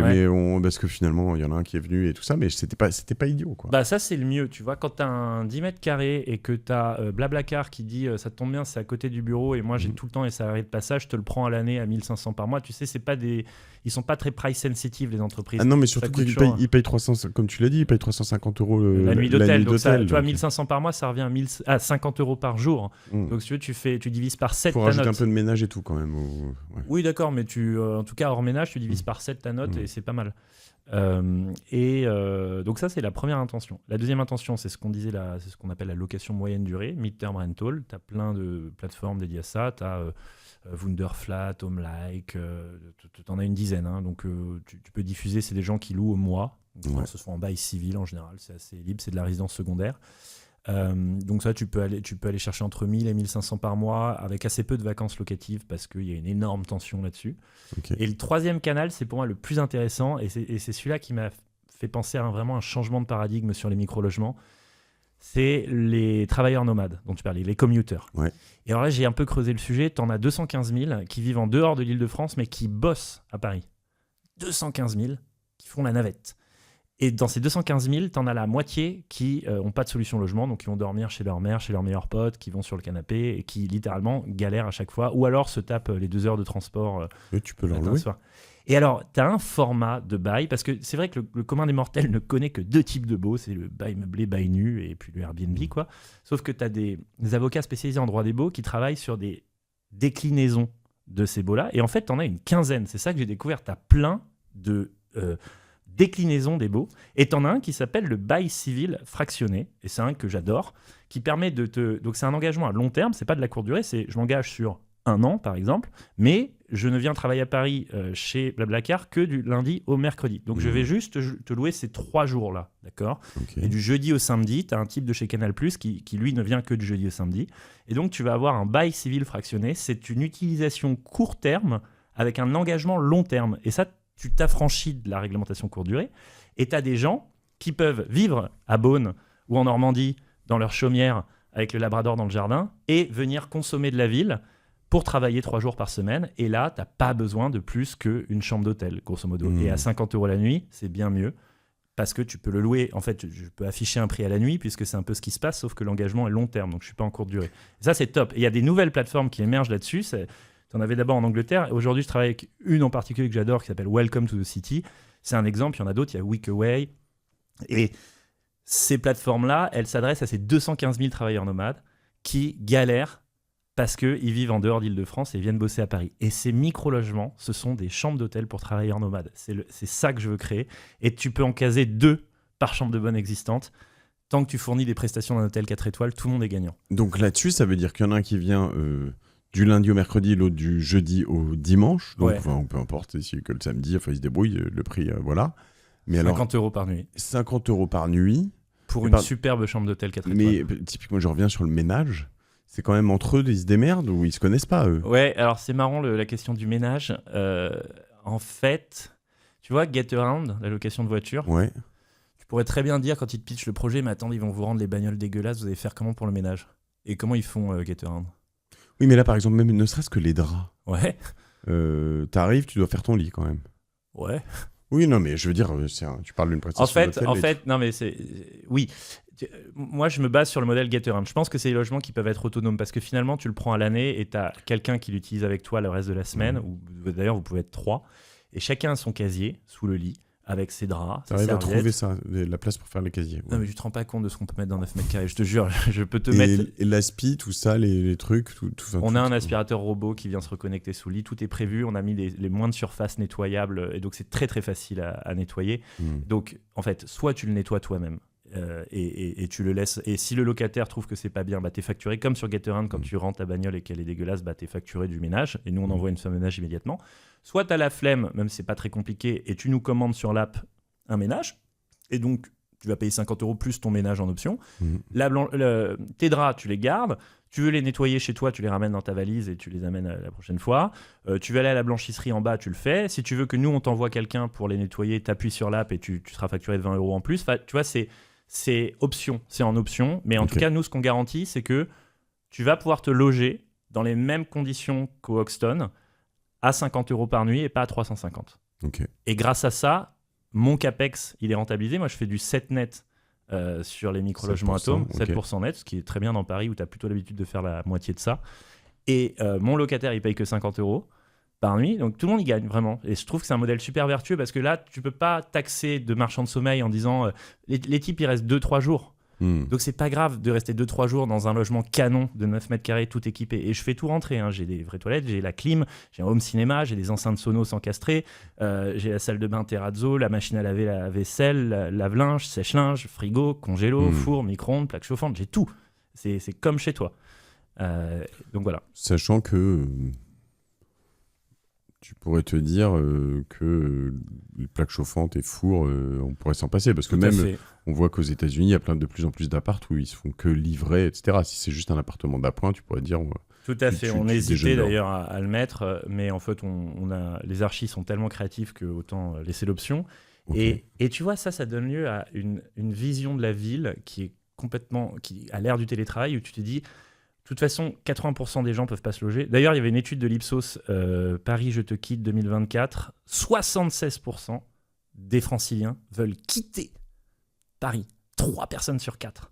parce que finalement, il y en a un qui est venu et tout ça, mais c'était pas idiot, quoi. Ça, c'est le mieux, tu vois. Quand t'as un 10 mètres carrés et que t'as Blablacar qui dit ça te tombe bien, c'est à côté du bureau et moi j'ai tout le temps les salariés de passage, je te le prends à l'année à 1500 par mois. Tu sais, ils sont pas très price sensitive, les entreprises. Ah non, mais surtout qu'ils payent 300, comme tu l'as dit, ils payent 350 € la nuit d'hôtel. Donc ça, tu vois, 1500 par mois, ça revient à 50 € par jour. Donc si tu divises par 7 ta note. Faut rajouter un peu de ménage et tout quand même. Oui, d'accord, mais en tout cas, hors ménage, tu divises par 7 ta note et c'est pas mal. Donc ça, c'est la première intention. La deuxième intention, c'est ce qu'on disait là, c'est ce qu'on appelle la location moyenne durée, mid-term rental. Tu as plein de plateformes dédiées à ça. Tu as Wunderflat, Homelike, tu en as une dizaine. Hein, donc tu peux diffuser, c'est des gens qui louent au mois. Donc, ce soit en bail civil en général, c'est assez libre, c'est de la résidence secondaire. Donc ça, tu peux aller chercher entre 1000 et 1500 par mois avec assez peu de vacances locatives parce qu'il y a une énorme tension là-dessus. Okay. Et le troisième canal, c'est pour moi le plus intéressant et c'est celui-là qui m'a fait penser à vraiment un changement de paradigme sur les micro-logements. C'est les travailleurs nomades dont tu parlais, les commuters. Ouais. Et alors là, j'ai un peu creusé le sujet. Tu en as 215 000 qui vivent en dehors de l'Île-de-France mais qui bossent à Paris. 215 000 qui font la navette. Et dans ces 215 000, t'en as la moitié qui n'ont pas de solution logement, donc qui vont dormir chez leur mère, chez leurs meilleurs potes, qui vont sur le canapé et qui littéralement galèrent à chaque fois, ou alors se tapent les 2 heures de transport. Tu peux leur louer. Et alors, t'as un format de bail, parce que c'est vrai que le commun des mortels ne connaît que 2 types de baux, c'est le bail meublé, bail nu, et puis le Airbnb, quoi. Sauf que t'as des avocats spécialisés en droit des baux qui travaillent sur des déclinaisons de ces baux-là, et en fait, t'en as une quinzaine. C'est ça que j'ai découvert. T'as plein de déclinaison des baux, et t'en as un qui s'appelle le bail civil fractionné, et c'est un que j'adore, qui permet donc c'est un engagement à long terme, c'est pas de la courte durée, c'est je m'engage sur 1 an par exemple, mais je ne viens travailler à Paris chez Blablacar que du lundi au mercredi, donc je vais juste te louer ces 3 jours là, d'accord, et du jeudi au samedi, t'as un type de chez Canal+, qui lui ne vient que du jeudi au samedi, et donc tu vas avoir un bail civil fractionné, c'est une utilisation court terme avec un engagement long terme, et ça tu t'affranchis de la réglementation courte durée et tu as des gens qui peuvent vivre à Beaune ou en Normandie dans leur chaumière avec le labrador dans le jardin et venir consommer de la ville pour travailler 3 jours par semaine. Et là, tu n'as pas besoin de plus qu'une chambre d'hôtel, grosso modo. Et à 50 € la nuit, c'est bien mieux parce que tu peux le louer. En fait, je peux afficher un prix à la nuit puisque c'est un peu ce qui se passe, sauf que l'engagement est long terme, donc je ne suis pas en courte durée. Et ça, c'est top. Et il y a des nouvelles plateformes qui émergent là-dessus. Tu en avais d'abord en Angleterre. Aujourd'hui, je travaille avec une en particulier que j'adore qui s'appelle Welcome to the City. C'est un exemple. Il y en a d'autres. Il y a Weekaway. Et ces plateformes-là, elles s'adressent à ces 215 000 travailleurs nomades qui galèrent parce qu'ils vivent en dehors d'Île-de-France et viennent bosser à Paris. Et ces micro-logements, ce sont des chambres d'hôtel pour travailleurs nomades. C'est ça que je veux créer. Et tu peux en caser 2 par chambre de bonne existante. Tant que tu fournis des prestations d'un hôtel 4 étoiles, tout le monde est gagnant. Donc là-dessus, ça veut dire qu'il y en a un qui vient... du lundi au mercredi, l'autre du jeudi au dimanche. Donc, peu importe, si que le samedi, il se débrouille, le prix, voilà. Mais 50 € par nuit. 50 € par nuit. Pour une superbe chambre d'hôtel 4 étoiles. Mais typiquement, je reviens sur le ménage. C'est quand même entre eux, ils se démerdent ou ils se connaissent pas, eux? Ouais, alors c'est marrant la question du ménage. En fait, tu vois, Getaround, la location de voiture. Ouais. Tu pourrais très bien dire quand ils te pitchent le projet, mais attends, ils vont vous rendre les bagnoles dégueulasses, vous allez faire comment pour le ménage? Et comment ils font Getaround? Oui, mais là, par exemple, même ne serait-ce que les draps. Ouais. T'arrives, tu dois faire ton lit quand même. Ouais. Oui, non, mais je veux dire, tu parles d'une prestation d'hôtel. En fait, non, mais c'est... Oui. Moi, je me base sur le modèle Getaround. Je pense que c'est des logements qui peuvent être autonomes parce que finalement, tu le prends à l'année et tu as quelqu'un qui l'utilise avec toi le reste de la semaine. Ou d'ailleurs, vous pouvez être 3. Et chacun a son casier sous le lit avec ses draps. T'arrives à trouver ça, la place pour faire les casiers. Ouais. Non, mais tu te rends pas compte de ce qu'on peut mettre dans 9 mètres carrés. Je te jure, je peux te mettre. Et l'aspi, tout ça, les trucs. On a un aspirateur robot qui vient se reconnecter sous le lit. Tout est prévu. On a mis les moins de surface nettoyables. Et donc, c'est très, très facile à nettoyer. Donc, en fait, soit tu le nettoies toi-même. Et tu le laisses. Et si le locataire trouve que c'est pas bien, bah t'es facturé comme sur Getaround quand tu rentres ta bagnole et qu'elle est dégueulasse, bah t'es facturé du ménage. Et nous on envoie une femme ménage immédiatement. Soit t'as la flemme, même si c'est pas très compliqué, et tu nous commandes sur l'app un ménage. Et donc tu vas payer 50 € plus ton ménage en option. Tes draps, tu les gardes. Tu veux les nettoyer chez toi, tu les ramènes dans ta valise et tu les amènes la prochaine fois. Tu veux aller à la blanchisserie en bas, tu le fais. Si tu veux que nous, on t'envoie quelqu'un pour les nettoyer, t'appuies sur l'app et tu seras facturé de 20 € en plus. Enfin, tu vois, c'est option, c'est en option. Mais en tout cas, nous, ce qu'on garantit, c'est que tu vas pouvoir te loger dans les mêmes conditions qu'au Hoxton à 50 € par nuit et pas à 350. Et grâce à ça, mon CAPEX, il est rentabilisé. Moi, je fais du 7 net sur les micro-logements Atome, 7% net, ce qui est très bien dans Paris où tu as plutôt l'habitude de faire la moitié de ça. Et mon locataire, il paye que 50 € par nuit. Donc tout le monde y gagne vraiment. Et je trouve que c'est un modèle super vertueux parce que là, tu peux pas taxer de marchands de sommeil en disant les types, ils restent 2-3 jours. Donc c'est pas grave de rester 2-3 jours dans un logement canon de 9 mètres carrés tout équipé. Et je fais tout rentrer, hein. J'ai des vraies toilettes, j'ai la clim, j'ai un home cinéma, j'ai des enceintes Sonos encastrées, j'ai la salle de bain Terrazzo, la machine à laver la vaisselle, lave-linge, sèche-linge, frigo, congélo, four, micro-ondes, plaque chauffante, j'ai tout. C'est comme chez toi. Donc voilà. Sachant que tu pourrais te dire que les plaques chauffantes et fours, on pourrait s'en passer. Parce que même, on voit qu'aux États-Unis, il y a de plus en plus d'apparts où ils se font que livrer, etc. Si c'est juste un appartement d'appoint, tu pourrais dire... Tout à fait. On hésitait d'ailleurs à le mettre, mais en fait, les archis sont tellement créatifs qu'autant laisser l'option. Et tu vois, ça donne lieu à une vision de la ville qui a l'ère du télétravail, où tu te dis... De toute façon, 80% des gens ne peuvent pas se loger. D'ailleurs, il y avait une étude de l'Ipsos, Paris, je te quitte 2024. 76% des franciliens veulent quitter Paris. 3 personnes sur 4.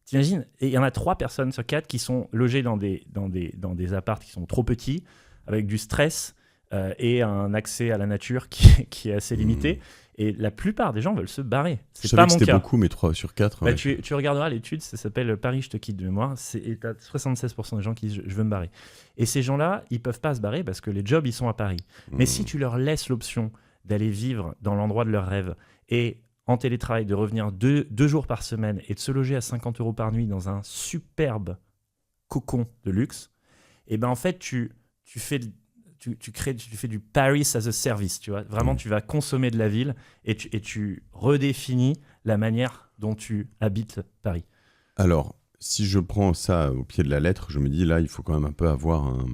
T'imagines ? Et il y en a 3 personnes sur 4 qui sont logées dans des apparts qui sont trop petits, avec du stress et un accès à la nature qui est assez limité. Et la plupart des gens veulent se barrer. C'est pas mon cas. Je savais que c'était beaucoup, mais 3 sur 4. Bah, tu regarderas l'étude, ça s'appelle Paris, je te quitte de mémoire. Et tu as 76% des gens qui disent je veux me barrer. Et ces gens-là, ils peuvent pas se barrer parce que les jobs, ils sont à Paris. Mais si tu leur laisses l'option d'aller vivre dans l'endroit de leur rêve et en télétravail, de revenir 2 jours par semaine et de se loger à 50 € par nuit dans un superbe cocon de luxe, et ben en fait, tu fais du Paris as a service, tu vois. Vraiment, tu vas consommer de la ville et tu redéfinis la manière dont tu habites Paris. Alors, si je prends ça au pied de la lettre, je me dis là, il faut quand même un peu avoir un...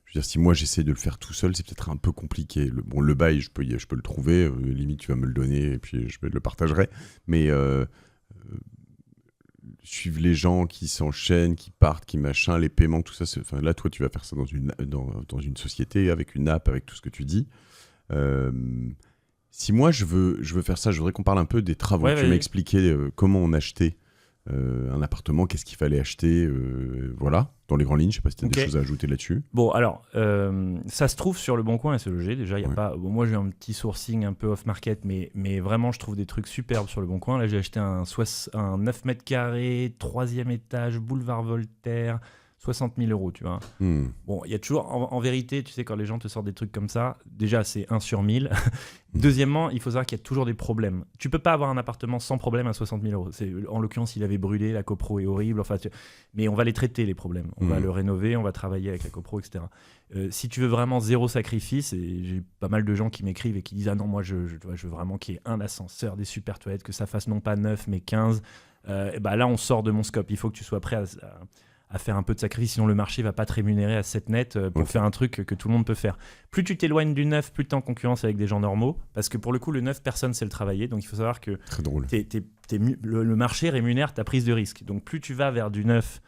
Je veux dire, si moi j'essaie de le faire tout seul, c'est peut-être un peu compliqué. Le bail, je peux le trouver. Limite, tu vas me le donner et puis je le partagerai. Mais suivre les gens qui s'enchaînent, qui partent, qui machin, les paiements, tout ça. Là, toi, tu vas faire ça dans une société, avec une app, avec tout ce que tu dis. Si moi, je veux faire ça, je voudrais qu'on parle un peu des travaux. Tu m'as expliqué comment on achetait un appartement, qu'est-ce qu'il fallait acheter, voilà, dans les grandes lignes. Je sais pas si tu as des choses à ajouter là-dessus. Bon, alors, ça se trouve sur Le Bon Coin et SeLoger. Déjà, y a pas... Bon, moi, j'ai un petit sourcing un peu off-market, mais vraiment, je trouve des trucs superbes sur Le Bon Coin. Là, j'ai acheté un 9 mètres carrés, 3e étage, boulevard Voltaire, 60 000 €, tu vois. Bon, il y a toujours, en vérité, tu sais, quand les gens te sortent des trucs comme ça, déjà, c'est 1 sur 1000. Deuxièmement, il faut savoir qu'il y a toujours des problèmes. Tu peux pas avoir un appartement sans problème à 60 000 €. En l'occurrence, il avait brûlé, la copro est horrible. Enfin, mais on va les traiter, les problèmes. On va le rénover, on va travailler avec la copro, etc. Si tu veux vraiment zéro sacrifice, et j'ai pas mal de gens qui m'écrivent et qui disent « Ah non, moi, je veux vraiment qu'il y ait un ascenseur, des super toilettes, que ça fasse non pas 9, mais 15. » Là, on sort de mon scope. Il faut que tu sois prêt à faire un peu de sacrifice, sinon le marché va pas te rémunérer à 7 net pour faire un truc que tout le monde peut faire. Plus tu t'éloignes du neuf, plus tu es en concurrence avec des gens normaux, parce que pour le coup, le neuf, personne ne sait le travailler, donc il faut savoir que le marché rémunère ta prise de risque. Donc plus tu vas vers du neuf,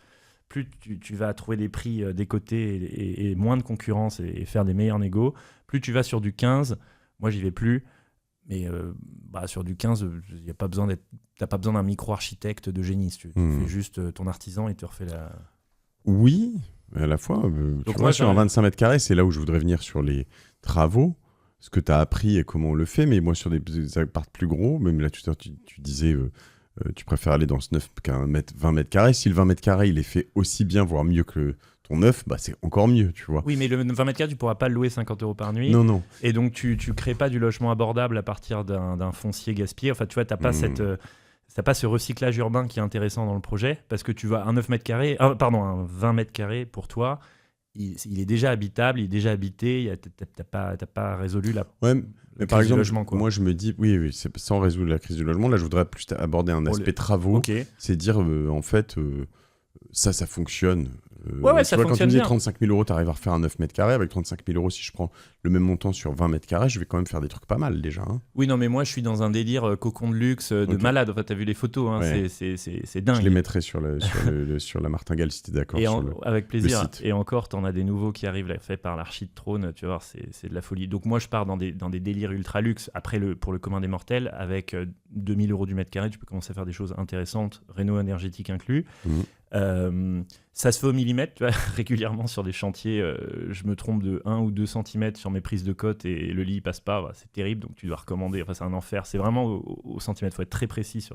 plus tu vas trouver des prix décotés et moins de concurrence et faire des meilleurs négos. Plus tu vas sur du 15, moi j'y vais plus, mais sur du 15, t'as pas besoin d'un micro-architecte de génie. Tu fais juste ton artisan et tu refais la... Oui, mais à la fois, donc moi, sur un 25 mètres carrés, c'est là où je voudrais venir sur les travaux, ce que tu as appris et comment on le fait, mais moi sur des apparts plus gros, même là tu disais, tu préfères aller dans ce neuf qu'un 20 mètres carrés. Si le 20 mètres carrés, il est fait aussi bien, voire mieux que ton neuf, c'est encore mieux, tu vois. Oui, mais le 20 mètres carrés, tu pourras pas le louer 50 € par nuit. Non. Et donc, tu crées pas du logement abordable à partir d'un foncier gaspillé. Enfin, tu vois, t'as pas t'as pas ce recyclage urbain qui est intéressant dans le projet, parce que tu vois un 9 mètres carrés, un 20 mètres carrés pour toi, il est déjà habitable, il est déjà habité, t'as pas résolu la mais par crise du exemple, logement, quoi. moi je me dis, oui, c'est sans résoudre la crise du logement. Là, je voudrais plus aborder un aspect travaux. Okay. C'est dire, en fait, ça fonctionne. Ouais, ça fonctionne quand tu me dis bien. 35 000 euros, tu arrives à refaire un 9 mètres carrés. Avec 35 000 euros, si je prends le même montant sur 20 mètres carrés, je vais quand même faire des trucs pas mal déjà. Hein. Oui, non, mais moi, je suis dans un délire cocon de luxe de malade. Enfin, t'as vu les photos, hein, ouais. c'est dingue. Je les mettrai sur la martingale si t'es d'accord. Avec plaisir. Et encore, t'en as des nouveaux qui arrivent, là, faits par l'Archi de Trône. Tu vois, c'est de la folie. Donc moi, je pars dans des délires ultra luxe. Après, pour le commun des mortels, avec 2 000 euros du mètre carré, tu peux commencer à faire des choses intéressantes, réno énergétique inclus. Ça se fait au millimètre, tu vois, régulièrement sur des chantiers, je me trompe de 1 ou 2 cm sur mes prises de cote et le lit il passe pas, c'est terrible, donc tu dois recommander, enfin c'est un enfer, c'est vraiment au centimètre, faut être très précis,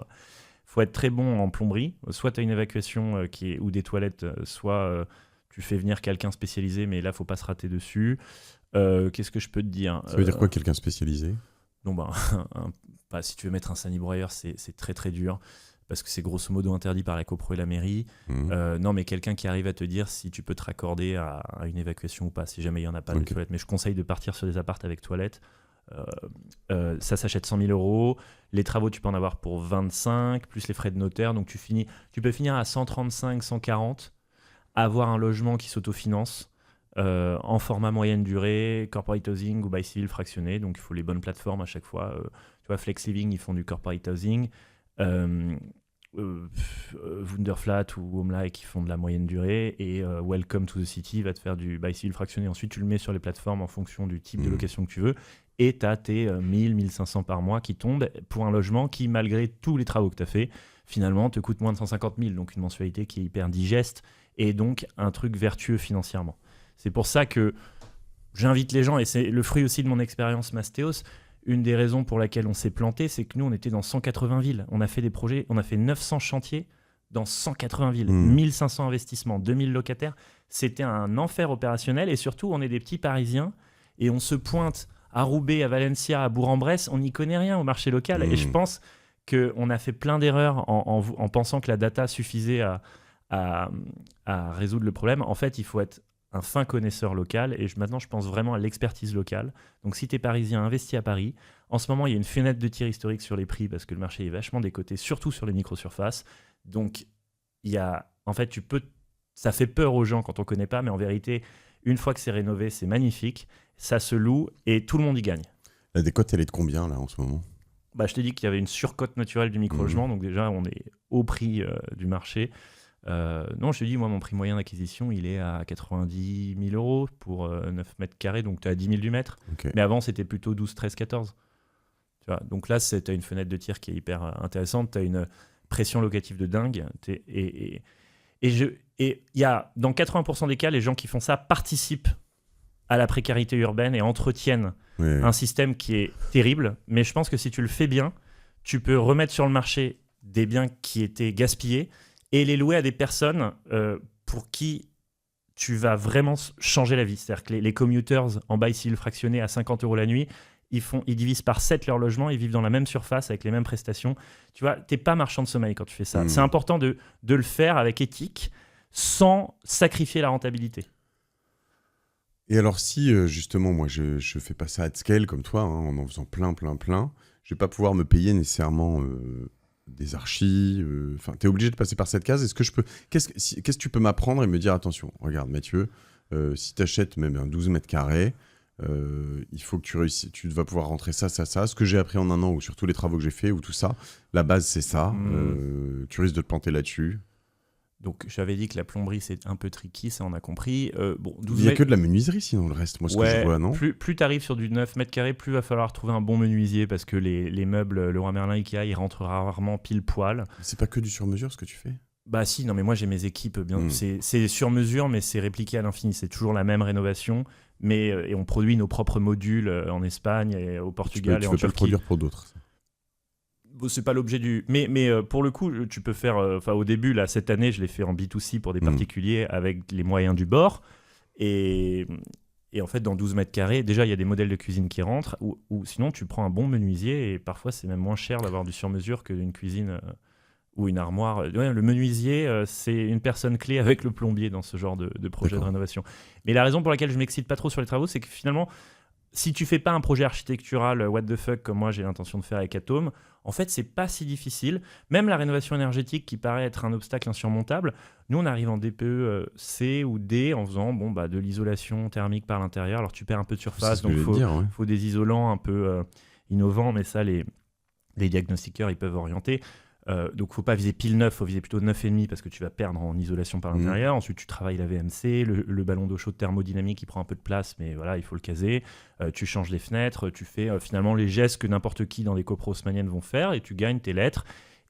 faut être très bon en plomberie, soit tu as une évacuation ou des toilettes, soit tu fais venir quelqu'un spécialisé, mais là faut pas se rater dessus. Qu'est-ce que je peux te dire ? Ça veut dire quoi, quelqu'un spécialisé ? Non, si tu veux mettre un sanibroyeur, c'est très très dur. Parce que c'est grosso modo interdit par la copro et la mairie. Non, mais quelqu'un qui arrive à te dire si tu peux te raccorder à une évacuation ou pas, si jamais il n'y en a pas de toilettes. Mais je conseille de partir sur des apparts avec toilettes. Ça s'achète 100 000 euros. Les travaux, tu peux en avoir pour 25, plus les frais de notaire. Donc tu peux finir à 135, 140, avoir un logement qui s'autofinance en format moyenne durée, corporate housing ou bail civil fractionné. Donc il faut les bonnes plateformes à chaque fois. Tu vois, Flex Living, ils font du corporate housing. Wunderflat ou Homela qui font de la moyenne durée et Welcome to the City va te faire du bail civil fractionné. Ensuite tu le mets sur les plateformes en fonction du type de location que tu veux et tu as tes 1000, 1500 par mois qui tombent pour un logement qui, malgré tous les travaux que tu as fait, finalement te coûte moins de 150 000, donc une mensualité qui est hyper digeste et donc un truc vertueux financièrement. C'est pour ça que j'invite les gens, et c'est le fruit aussi de mon expérience Mastéos. Une des raisons pour laquelle on s'est planté, c'est que nous, on était dans 180 villes. On a fait des projets, on a fait 900 chantiers dans 180 villes, 1500 investissements, 2000 locataires. C'était un enfer opérationnel et surtout, on est des petits Parisiens et on se pointe à Roubaix, à Valencia, à Bourg-en-Bresse. On n'y connaît rien au marché local et je pense qu'on a fait plein d'erreurs en pensant que la data suffisait à résoudre le problème. En fait, il faut être un fin connaisseur local et maintenant je pense vraiment à l'expertise locale. Donc si tu es parisien, investis à Paris. En ce moment, il y a une fenêtre de tir historique sur les prix parce que le marché est vachement décoté, surtout sur les micro-surfaces. Donc ça fait peur aux gens quand on connaît pas, mais en vérité, une fois que c'est rénové, c'est magnifique, ça se loue et tout le monde y gagne. La décote, elle est de combien là en ce moment ? Je t'ai dit qu'il y avait une surcote naturelle du micro-logement, donc déjà on est au prix du marché. Non, je te dis, moi, mon prix moyen d'acquisition, il est à 90 000 euros pour 9 mètres carrés, donc tu as 10 000 du mètre. Okay. Mais avant, c'était plutôt 12, 13, 14. Tu vois, donc là, tu as une fenêtre de tir qui est hyper intéressante, tu as une pression locative de dingue. Et y a, dans 80% des cas, les gens qui font ça participent à la précarité urbaine et entretiennent un système qui est terrible. Mais je pense que si tu le fais bien, tu peux remettre sur le marché des biens qui étaient gaspillés et les louer à des personnes pour qui tu vas vraiment changer la vie. C'est-à-dire que les commuters en bail civil fractionné à 50 euros la nuit, ils divisent par 7 leur logement, ils vivent dans la même surface avec les mêmes prestations. Tu vois, t'es pas marchand de sommeil quand tu fais ça. C'est important de le faire avec éthique sans sacrifier la rentabilité. Et alors si justement, moi je fais pas ça à scale comme toi, en faisant plein, je vais pas pouvoir me payer nécessairement... des archis, t'es obligé de passer par cette case. Qu'est-ce que tu peux m'apprendre et me dire, attention, regarde Mathieu, si t'achètes même un 12 mètres carrés, il faut que tu réussisses, tu vas pouvoir rentrer ça, ce que j'ai appris en un an ou sur tous les travaux que j'ai fait ou tout ça, la base c'est ça, tu risques de te planter là-dessus. Donc j'avais dit que la plomberie c'est un peu tricky, ça on a compris. Il n'y a que de la menuiserie sinon le reste, moi ce que je vois, non ? Plus tu arrives sur du 9 mètres carrés, plus va falloir trouver un bon menuisier parce que les meubles Leroy Merlin, Ikea, ils rentrent rarement pile poil. C'est pas que du sur-mesure ce que tu fais ? Bah si, non mais moi j'ai mes équipes, c'est sur-mesure mais c'est répliqué à l'infini, c'est toujours la même rénovation, et on produit nos propres modules en Espagne et au Portugal et en Turquie. Tu peux pas le produire pour d'autres. C'est pas l'objet du... Mais pour le coup, tu peux faire... au début, là, cette année, je l'ai fait en B2C pour des particuliers avec les moyens du bord. Et en fait, dans 12 mètres carrés, déjà, il y a des modèles de cuisine qui rentrent. Ou sinon, tu prends un bon menuisier et parfois, c'est même moins cher d'avoir du sur-mesure qu'une cuisine ou une armoire. Le menuisier, c'est une personne clé avec le plombier dans ce genre de projet de rénovation. Mais la raison pour laquelle je m'excite pas trop sur les travaux, c'est que finalement, si tu fais pas un projet architectural what the fuck comme moi j'ai l'intention de faire avec Atome, en fait c'est pas si difficile. Même la rénovation énergétique qui paraît être un obstacle insurmontable, nous on arrive en DPE C ou D en faisant de l'isolation thermique par l'intérieur. Alors tu perds un peu de surface, donc il faut des isolants un peu innovants, mais ça les diagnostiqueurs ils peuvent orienter. Donc faut pas viser pile 9, faut viser plutôt 9,5 parce que tu vas perdre en isolation par l'intérieur. Ensuite tu travailles la VMC, le ballon d'eau chaude thermodynamique qui prend un peu de place, mais voilà, il faut le caser. Tu changes les fenêtres, tu fais finalement les gestes que n'importe qui dans les copros haussmanniennes vont faire et tu gagnes tes lettres.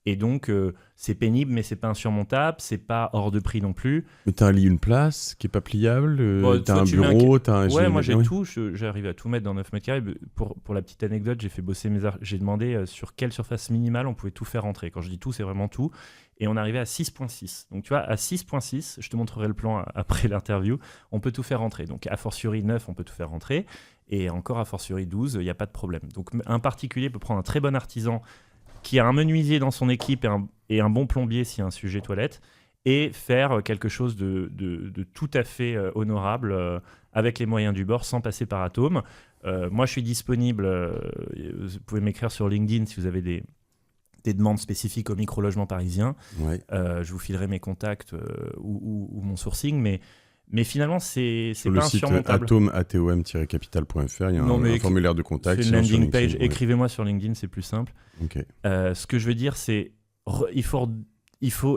Et donc, c'est pénible, mais c'est pas insurmontable, c'est pas hors de prix non plus. Mais t'as un lit, une place qui est pas pliable, t'as un bureau, t'as un... Ouais, moi j'ai tout, j'arrive à tout mettre dans 9 mètres carrés. Pour la petite anecdote, j'ai fait bosser j'ai demandé sur quelle surface minimale on pouvait tout faire rentrer. Quand je dis tout, c'est vraiment tout. Et on arrivait à 6.6. Donc tu vois, à 6.6, je te montrerai le plan après l'interview, on peut tout faire rentrer. Donc a fortiori 9, on peut tout faire rentrer. Et encore a fortiori 12, il n'y a pas de problème. Donc un particulier peut prendre un très bon artisan qui a un menuisier dans son équipe et un bon plombier s'il y a un sujet toilette, et faire quelque chose de tout à fait honorable avec les moyens du bord, sans passer par Atome. Moi, je suis disponible. Vous pouvez m'écrire sur LinkedIn si vous avez des demandes spécifiques au micro-logement parisien. Ouais. Je vous filerai mes contacts ou mon sourcing, mais finalement, c'est pas insurmontable. Sur le site atom-capital.fr, il y a un formulaire de contact. C'est une landing page. Écrivez-moi sur LinkedIn, c'est plus simple. Okay. Ce que je veux dire, c'est il faut,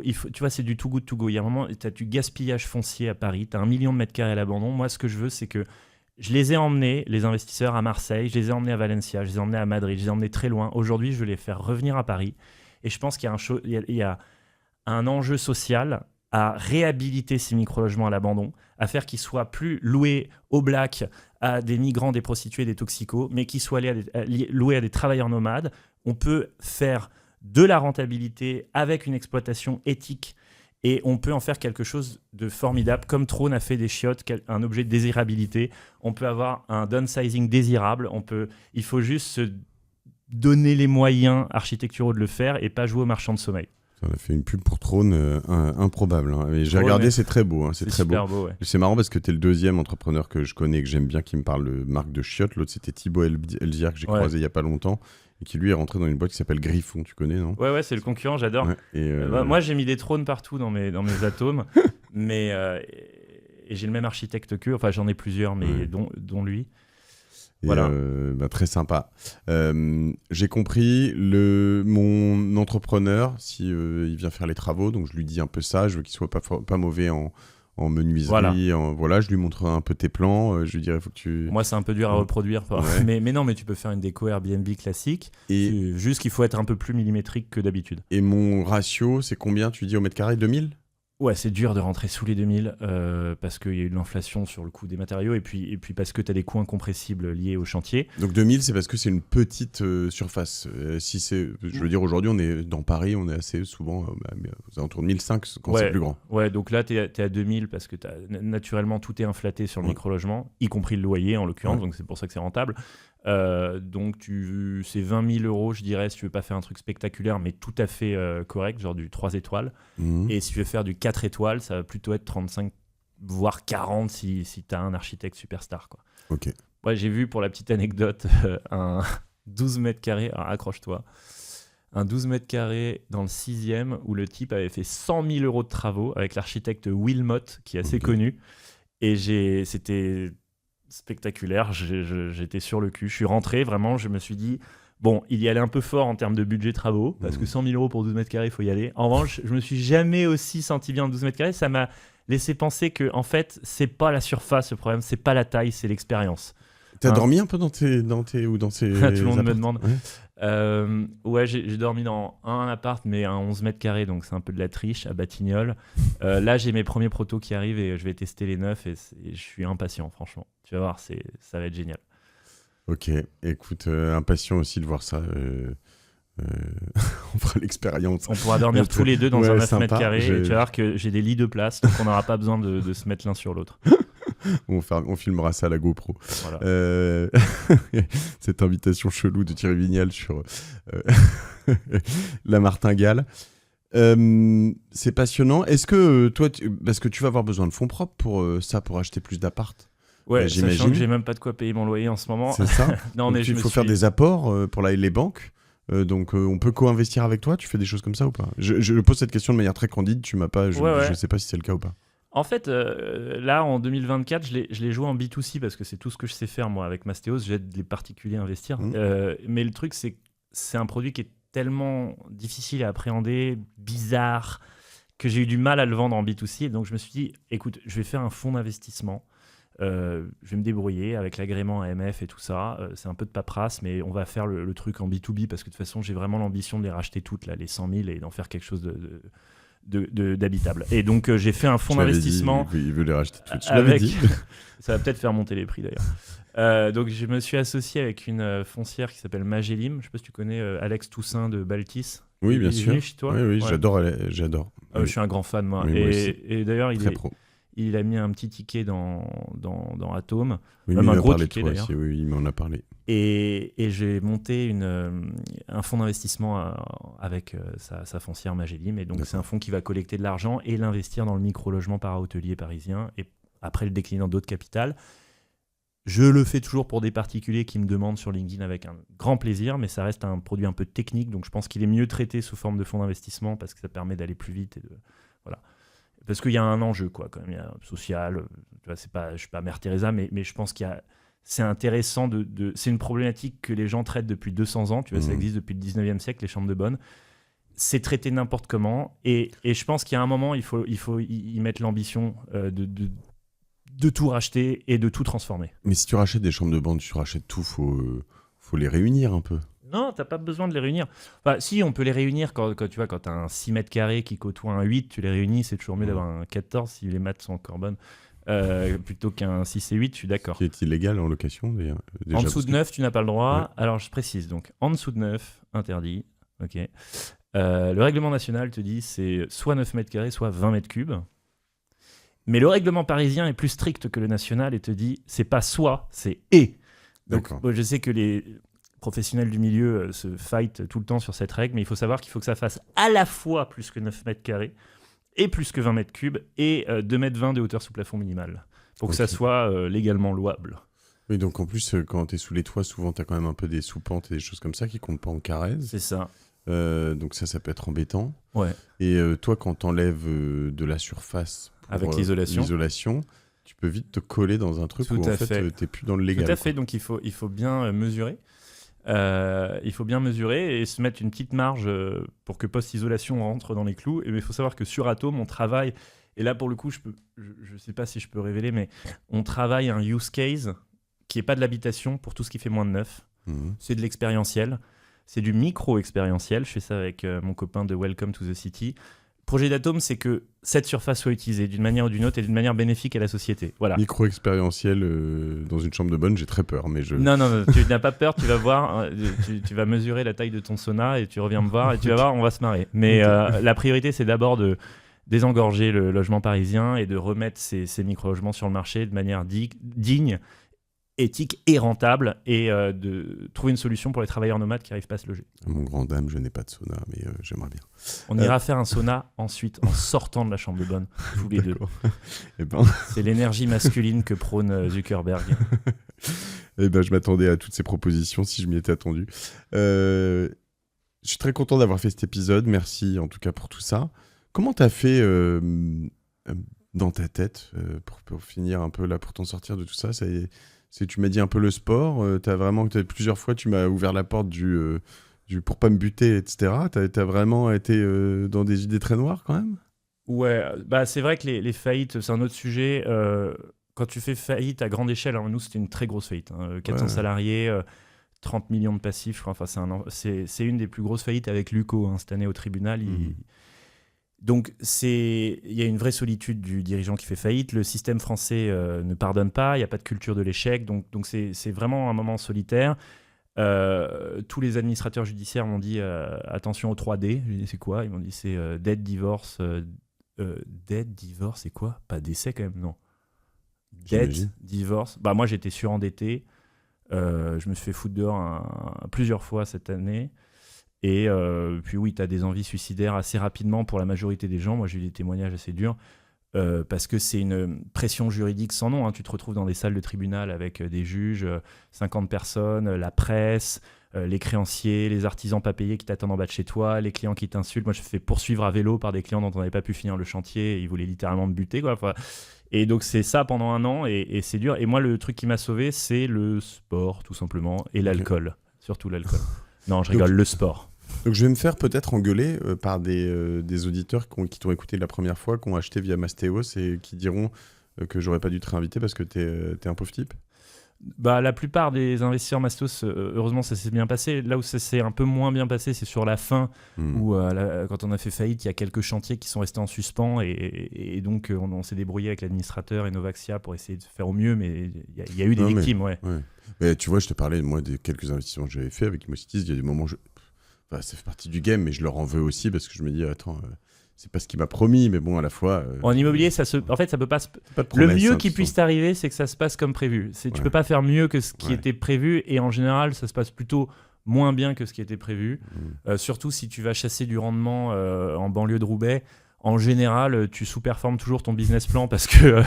tu vois, c'est du too good to go. Il y a un moment, tu as du gaspillage foncier à Paris, tu as 1 million de mètres carrés à l'abandon. Moi, ce que je veux, c'est que je les ai emmenés, les investisseurs, à Marseille, je les ai emmenés à Valencia, je les ai emmenés à Madrid, je les ai emmenés très loin. Aujourd'hui, je veux les faire revenir à Paris. Et je pense qu'il y a un enjeu social à réhabiliter ces micro-logements à l'abandon, à faire qu'ils soient plus loués au black à des migrants, des prostituées, des toxicos, mais qu'ils soient loués à des travailleurs nomades. On peut faire de la rentabilité avec une exploitation éthique et on peut en faire quelque chose de formidable, comme Trône a fait des chiottes, un objet de désirabilité. On peut avoir un downsizing désirable. Il faut juste se donner les moyens architecturaux de le faire et pas jouer au marchand de sommeil. On a fait une pub pour Trône improbable. Hein. J'ai regardé, c'est très beau. Hein. C'est très beau. Ouais. C'est marrant parce que tu es le deuxième entrepreneur que je connais, que j'aime bien, qui me parle de marque de chiottes. L'autre, c'était Thibaut Elzière, que j'ai croisé il n'y a pas longtemps, et qui lui est rentré dans une boîte qui s'appelle Griffon. Tu connais, non ? Ouais, c'est le concurrent, j'adore. Ouais, moi, j'ai mis des trônes partout dans mes atomes, mais et j'ai le même architecte qu'eux. Enfin, j'en ai plusieurs, mais dont lui. Voilà. Très sympa. J'ai compris. Mon entrepreneur, si il vient faire les travaux, donc je lui dis un peu ça. Je veux qu'il soit pas mauvais en menuiserie. Voilà. Je lui montre un peu tes plans. Je lui dirais, faut que tu. Moi, c'est un peu dur à reproduire. Ouais. Mais non, mais tu peux faire une déco Airbnb classique. Juste qu'il faut être un peu plus millimétrique que d'habitude. Et mon ratio, c'est combien, tu dis, au mètre carré ? 2000 ? Ouais, c'est dur de rentrer sous les 2000 parce qu'il y a eu de l'inflation sur le coût des matériaux et puis parce que tu as des coûts incompressibles liés au chantier. Donc 2000, c'est parce que c'est une petite surface. Je veux dire, aujourd'hui, on est dans Paris, on est assez souvent aux alentours de 1005 quand c'est plus grand. Ouais, donc là, tu es à 2000 parce que naturellement, tout est inflaté sur le micro-logement, y compris le loyer en l'occurrence, donc c'est pour ça que c'est rentable. Donc c'est 20 000 €, je dirais, si tu veux pas faire un truc spectaculaire, mais tout à fait correct, genre du 3 étoiles. Et si tu veux faire du 4 étoiles, ça va plutôt être 35, voire 40 si tu as un architecte superstar, quoi. Ok. Ouais, j'ai vu, pour la petite anecdote, un 12 mètres carrés, alors accroche-toi, un 12 mètres carrés dans le 6e où le type avait fait 100 000 € de travaux avec l'architecte Wilmot, qui est assez connu. Et c'était spectaculaire, j'étais sur le cul. Je suis rentré, vraiment, je me suis dit, bon, il y allait un peu fort en termes de budget travaux, parce que 100 000 € pour 12 mètres carrés, il faut y aller. En revanche, je me suis jamais aussi senti bien en 12 mètres carrés. Ça m'a laissé penser que, en fait, c'est pas la surface le problème, c'est pas la taille, c'est l'expérience. T'as dormi un peu dans ces Tout le monde me demande. Ouais, j'ai dormi dans un appart, mais un 11 mètres carrés, donc c'est un peu de la triche, à Batignolles. Là, j'ai mes premiers protos qui arrivent et je vais tester les neufs et je suis impatient, franchement. Tu vas voir, ça va être génial. Ok, écoute, impatient aussi de voir ça. On fera l'expérience. On pourra dormir tous les deux dans un 9 mètres carrés et tu vas voir que j'ai des lits de place, donc on n'aura pas besoin de se mettre l'un sur l'autre. On filmera ça à la GoPro. Voilà. Cette invitation chelou de Thierry Vignal sur la martingale. C'est passionnant. Est-ce que toi, parce que tu vas avoir besoin de fonds propres pour acheter plus d'appart? Ouais, j'imagine. sachant que j'ai même pas de quoi payer mon loyer en ce moment. C'est ça. Non, Donc, mais il faut faire des apports pour les banques. Donc on peut co-investir avec toi. Tu fais des choses comme ça ou pas? Je pose cette question de manière très candide. Tu m'as pas. Je sais pas si c'est le cas ou pas. En fait, là, en 2024, je l'ai joué en B2C parce que c'est tout ce que je sais faire, moi, avec Mastéos. J'aide les particuliers à investir. Mais le truc, c'est un produit qui est tellement difficile à appréhender, bizarre, que j'ai eu du mal à le vendre en B2C. Et donc, je me suis dit, écoute, je vais faire un fonds d'investissement. Je vais me débrouiller avec l'agrément AMF et tout ça. C'est un peu de paperasse, mais on va faire le truc en B2B parce que de toute façon, j'ai vraiment l'ambition de les racheter toutes, là, les 100 000, et d'en faire quelque chose d'habitable. Et donc, j'ai fait un fonds d'investissement. Il veut les racheter toutes. Tu avec... l'avais dit. Ça va peut-être faire monter les prix d'ailleurs. Donc, je me suis associé avec une foncière qui s'appelle Magellim. Je ne sais pas si tu connais Alex Toussaint de Baltis. Oui, bien il est sûr. venu chez toi? Oui, Ouais. j'adore. Je suis un grand fan, moi. Oui, moi aussi. Et d'ailleurs, Très pro. il a mis un petit ticket dans Atom. Oui, Même mais un il gros parlé de ticket toi d'ailleurs. aussi. Oui, il m'en a parlé. Et j'ai monté un fonds d'investissement avec sa foncière Magellim. Et donc, c'est un fonds qui va collecter de l'argent et l'investir dans le micro-logement para-hôtelier parisien. Et après, le décliner dans d'autres capitales. Je le fais toujours pour des particuliers qui me demandent sur LinkedIn avec un grand plaisir, mais ça reste un produit un peu technique. Donc, je pense qu'il est mieux traité sous forme de fonds d'investissement parce que ça permet d'aller plus vite. Voilà. Parce qu'il y a un enjeu, quoi, quand même. Il y a social. Tu vois, je ne suis pas Mère Teresa, mais je pense c'est intéressant c'est une problématique que les gens traitent depuis 200 ans. Tu vois, ça existe depuis le 19e siècle, les chambres de bonne. C'est traité n'importe comment. Et je pense qu'il y a un moment, il faut y mettre l'ambition de tout racheter et de tout transformer. Mais si tu rachètes des chambres de bonne, tu rachètes tout, faut les réunir un peu. Non, t'as pas besoin de les réunir. Enfin, si, on peut les réunir quand tu as un 6 mètres carrés qui côtoie un 8, tu les réunis, c'est toujours mieux d'avoir un 14 si les maths sont encore bonnes, plutôt qu'un 6 et 8, je suis d'accord. Qui est illégal en location d'ailleurs. En dessous de 9, tu n'as pas le droit. Ouais. Alors, je précise, donc, en dessous de 9, interdit. Ok. Le règlement national te dit c'est soit 9 mètres carrés, soit 20 mètres cubes. Mais le règlement parisien est plus strict que le national et te dit c'est pas soit, c'est et. Donc, je sais que les professionnels du milieu se fight tout le temps sur cette règle, mais il faut savoir qu'il faut que ça fasse à la fois plus que 9 mètres carrés et plus que 20 mètres cubes et 2,20 mètres de hauteur sous plafond minimal pour que ça soit légalement louable. Oui, donc en plus, quand tu es sous les toits, souvent tu as quand même un peu des sous-pentes et des choses comme ça qui comptent pas en carrés. C'est ça. Donc ça peut être embêtant. Ouais. Et toi, quand t'enlèves de la surface avec l'isolation, tu peux vite te coller dans un truc où en fait t'es plus dans le légal. Tout à fait, donc il faut bien mesurer. Il faut bien mesurer et se mettre une petite marge pour que post-isolation rentre dans les clous. Et il faut savoir que sur Atom, on travaille, et là pour le coup, je sais pas si je peux révéler, mais on travaille un use case qui n'est pas de l'habitation pour tout ce qui fait moins de 9. C'est de l'expérientiel. C'est du micro-expérientiel. Je fais ça avec mon copain de Welcome to the City. Le projet d'Atom, c'est que cette surface soit utilisée d'une manière ou d'une autre et d'une manière bénéfique à la société. Voilà. Micro-expérientiel dans une chambre de bonne, j'ai très peur. Mais Non, tu n'as pas peur, tu vas voir, tu vas mesurer la taille de ton sauna et tu reviens me voir et tu vas voir, on va se marrer. Mais la priorité, c'est d'abord de désengorger le logement parisien et de remettre ces micro-logements sur le marché de manière digne, éthique et rentable, et de trouver une solution pour les travailleurs nomades qui n'arrivent pas à se loger. Mon grand dame, je n'ai pas de sauna, mais j'aimerais bien. On ira faire un sauna ensuite, en sortant de la chambre de bonne, tous les deux. C'est l'énergie masculine que prône Zuckerberg. Je m'attendais à toutes ces propositions si je m'y étais attendu. Je suis très content d'avoir fait cet épisode. Merci en tout cas pour tout ça. Comment t'as fait dans ta tête pour finir un peu là, pour t'en sortir de tout ça? Tu m'as dit un peu le sport, plusieurs fois tu m'as ouvert la porte du pour pas me buter, etc. T'as vraiment été dans des idées très noires quand même? Ouais, c'est vrai que les faillites, c'est un autre sujet. Quand tu fais faillite à grande échelle, nous c'était une très grosse faillite, 400 salariés, 30 millions de passifs, je crois. Enfin, c'est une des plus grosses faillites avec Luco cette année au tribunal. Donc, il y a une vraie solitude du dirigeant qui fait faillite. Le système français ne pardonne pas. Il n'y a pas de culture de l'échec. Donc c'est vraiment un moment solitaire. Tous les administrateurs judiciaires m'ont dit attention aux 3D. J'ai dit c'est quoi? Ils m'ont dit c'est dead, divorce. Dead, divorce, c'est quoi? Pas décès quand même, non. Dead, divorce. Moi, j'étais surendetté. Je me suis fait foutre dehors plusieurs fois cette année. Et puis oui, tu as des envies suicidaires assez rapidement pour la majorité des gens. Moi, j'ai eu des témoignages assez durs. Parce que c'est une pression juridique sans nom. Hein. Tu te retrouves dans des salles de tribunal avec des juges, 50 personnes, la presse, les créanciers, les artisans pas payés qui t'attendent en bas de chez toi, les clients qui t'insultent. Moi, je me fais poursuivre à vélo par des clients dont on n'avait pas pu finir le chantier. Et ils voulaient littéralement me buter, quoi. Enfin, et donc, c'est ça pendant 1 an et c'est dur. Et moi, le truc qui m'a sauvé, c'est le sport, tout simplement, et l'alcool. Surtout l'alcool. Non, je rigole, le sport. Donc je vais me faire peut-être engueuler par des auditeurs qui t'ont écouté la première fois, qui ont acheté via Mastéos et qui diront que j'aurais pas dû te réinviter parce que t'es un pauvre type. Bah, la plupart des investisseurs Mastos, heureusement, ça s'est bien passé. Là où ça s'est un peu moins bien passé, c'est sur la fin, où quand on a fait faillite, il y a quelques chantiers qui sont restés en suspens et donc on s'est débrouillé avec l'administrateur et Novaxia pour essayer de faire au mieux, mais il y a eu des victimes. Ouais. Mais tu vois, je te parlais moi des quelques investissements que j'avais fait avec Imocities. Il y a des moments où ça fait partie du game, mais je leur en veux aussi parce que je me dis, attends, c'est pas ce qu'il m'a promis, mais bon, à la fois. En immobilier, en fait, ça peut pas. Pas de promesse, le mieux qui puisse t'arriver, c'est que ça se passe comme prévu. Tu peux pas faire mieux que ce qui était prévu, et en général, ça se passe plutôt moins bien que ce qui était prévu. Surtout si tu vas chasser du rendement en banlieue de Roubaix. En général, tu sous-performes toujours ton business plan parce que,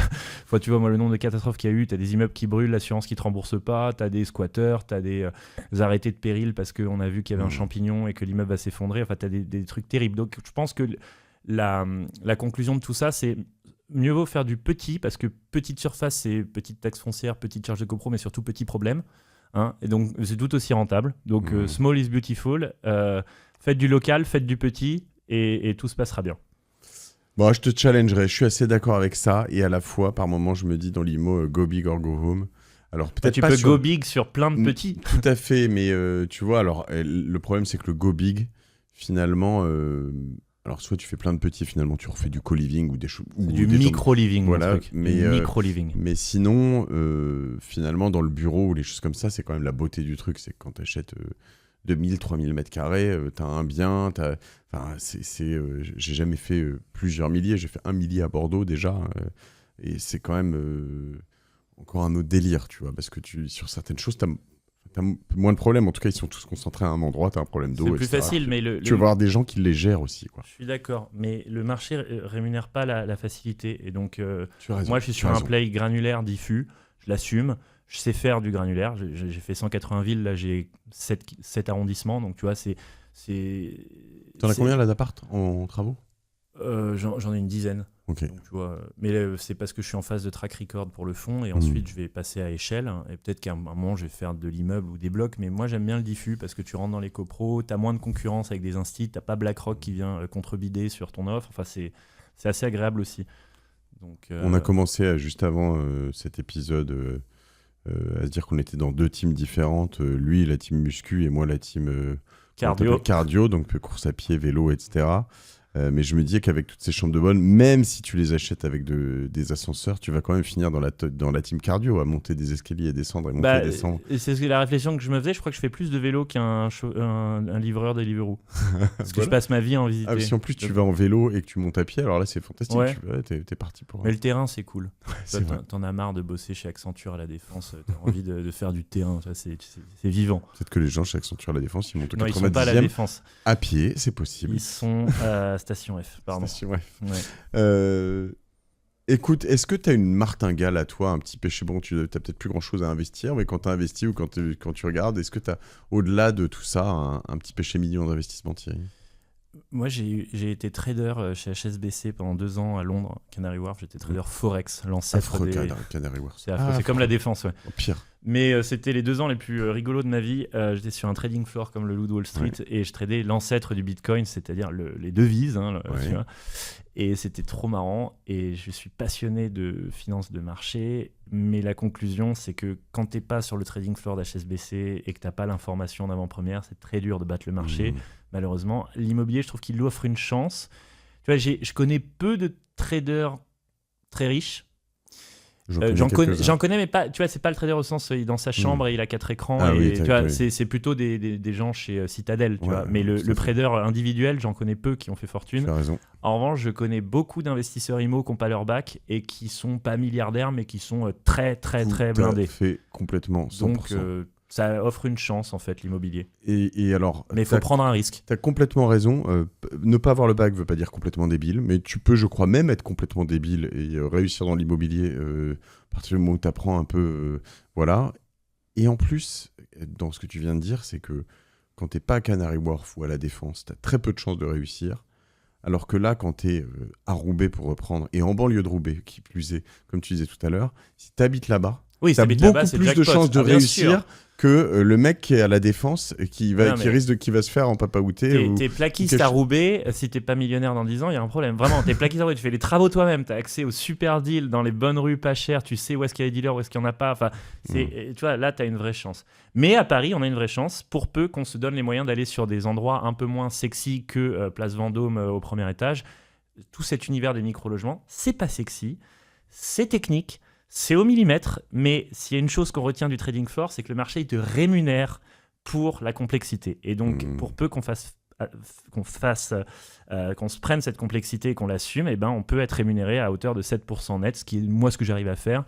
tu vois, moi, le nombre de catastrophes qu'il y a eu, tu as des immeubles qui brûlent, l'assurance qui ne te rembourse pas, tu as des squatteurs, tu as des arrêtés de péril parce qu'on a vu qu'il y avait un champignon et que l'immeuble va s'effondrer. Enfin, tu as des trucs terribles. Donc, je pense que la conclusion de tout ça, c'est mieux vaut faire du petit parce que petite surface, c'est petite taxe foncière, petite charge de copro, mais surtout petit problème. Hein, et donc, c'est tout aussi rentable. Donc, small is beautiful. Faites du local, faites du petit et tout se passera bien. Bon, je te challengerai, je suis assez d'accord avec ça, et à la fois, par moment, je me dis dans l'IMO, go big or go home. Alors, peut-être tu peux go big sur plein de petits. Tout à fait, mais tu vois, alors, le problème, c'est que le go big, finalement, alors soit tu fais plein de petits, finalement, tu refais du co-living ou des choses. Du micro-living, voilà, micro-living. Mais sinon, finalement, dans le bureau ou les choses comme ça, c'est quand même la beauté du truc, c'est que quand tu achètes 2000, 3000 mètres carrés, t'as un bien, j'ai jamais fait plusieurs milliers, j'ai fait 1 millier à Bordeaux déjà, et c'est quand même encore un autre délire, tu vois, parce que sur certaines choses, t'as moins de problèmes, en tout cas ils sont tous concentrés à un endroit, t'as un problème d'eau, c'est plus etc. facile, mais tu vas voir des gens qui les gèrent aussi, quoi. Je suis d'accord, mais le marché rémunère pas la facilité, et donc tu as raison, moi je suis sur un play granulaire diffus, je l'assume. Je sais faire du granulaire. J'ai fait 180 villes, là j'ai 7 arrondissements. Donc tu vois, T'en as combien là d'appart en travaux ? J'en ai une dizaine. Okay. Donc, tu vois, mais c'est parce que je suis en phase de track record pour le fond. Et ensuite, je vais passer à échelle. Et peut-être qu'à un moment, je vais faire de l'immeuble ou des blocs. Mais moi, j'aime bien le diffus parce que tu rentres dans les copros. Tu as moins de concurrence avec des instits. Tu n'as pas BlackRock qui vient contrebider sur ton offre. Enfin, c'est assez agréable aussi. Donc, on a commencé juste avant cet épisode... à se dire qu'on était dans 2 teams différentes, lui la team muscu et moi la team cardio, donc course à pied, vélo, etc. Mais je me dis qu'avec toutes ces chambres de bonne, même si tu les achètes avec des ascenseurs, tu vas quand même finir dans la team cardio, à monter des escaliers et descendre et monter et descendre. C'est la réflexion que je me faisais. Je crois que je fais plus de vélo qu'un livreur Deliveroo. Parce que je passe ma vie à en visiter. Si en plus tu vas en vélo et que tu montes à pied, alors là c'est fantastique. Ouais. T'es parti pour... Mais le terrain c'est cool. Ouais, t'en as marre de bosser chez Accenture à la Défense. T'as envie de faire du terrain. C'est vivant. Peut-être que les gens chez Accenture à la Défense, ils montent au 90e. Non, ils sont pas à la Défense. À pied, c'est possible. Ils sont à Station F, pardon. Station F. Ouais. Écoute, est-ce que tu as une martingale à toi, un petit péché? Bon, tu n'as peut-être plus grand-chose à investir, mais quand tu as investi ou quand tu regardes, est-ce que tu as, au-delà de tout ça, un petit péché mignon d'investissement, Thierry? Moi, j'ai été trader chez HSBC pendant 2 ans à Londres, Canary Wharf. J'étais trader Forex, l'ancêtre des... Canary Wharf. C'est comme la Défense, ouais. Pire. Mais c'était les 2 ans les plus rigolos de ma vie. J'étais sur un trading floor comme le Loup de Wall Street et je tradais l'ancêtre du Bitcoin, c'est-à-dire les devises. Tu vois. Et c'était trop marrant. Et je suis passionné de finance de marché. Mais la conclusion, c'est que quand tu n'es pas sur le trading floor d'HSBC et que tu n'as pas l'information en avant-première, c'est très dur de battre le marché. Malheureusement, l'immobilier, je trouve qu'il lui offre une chance. Tu vois, je connais peu de traders très riches. J'en connais, mais pas. Tu vois, c'est pas le trader au sens il est dans sa chambre et il a 4 écrans. Tu vois, c'est plutôt des gens chez Citadel. Tu vois. Mais le trader individuel, j'en connais peu qui ont fait fortune. Tu as raison. En revanche, je connais beaucoup d'investisseurs IMO qui n'ont pas leur bac et qui sont pas milliardaires, mais qui sont très blindés. Fait complètement 100%. Donc, Ça offre une chance, en fait, l'immobilier. Et alors, mais il faut prendre un risque. Tu as complètement raison. Ne pas avoir le bac veut pas dire complètement débile, mais tu peux, je crois, même être complètement débile et réussir dans l'immobilier à partir du moment où tu apprends un peu. Voilà. Et en plus, dans ce que tu viens de dire, c'est que quand tu n'es pas à Canary Wharf ou à La Défense, tu as très peu de chances de réussir. Alors que là, quand tu es à Roubaix, pour reprendre, et en banlieue de Roubaix, qui plus est, comme tu disais tout à l'heure, si tu habites là-bas, oui, tu as beaucoup plus de chances de réussir que le mec qui est à La Défense qui va se faire en papaouté. T'es plaquiste à Roubaix, si t'es pas millionnaire dans 10 ans, il y a un problème. Vraiment, t'es plaquiste à Roubaix, tu fais les travaux toi-même, t'as accès aux super deals dans les bonnes rues pas chères, tu sais où est-ce qu'il y a des dealers, où est-ce qu'il y en a pas. Enfin, tu vois, là, t'as une vraie chance. Mais à Paris, on a une vraie chance pour peu qu'on se donne les moyens d'aller sur des endroits un peu moins sexy que Place Vendôme au premier étage. Tout cet univers des micro-logements, c'est pas sexy, c'est technique. C'est au millimètre, mais s'il y a une chose qu'on retient du trading floor, c'est que le marché il te rémunère pour la complexité. Et donc, pour peu qu'on se prenne cette complexité et qu'on l'assume, eh ben, on peut être rémunéré à hauteur de 7% net, ce qui est moi ce que j'arrive à faire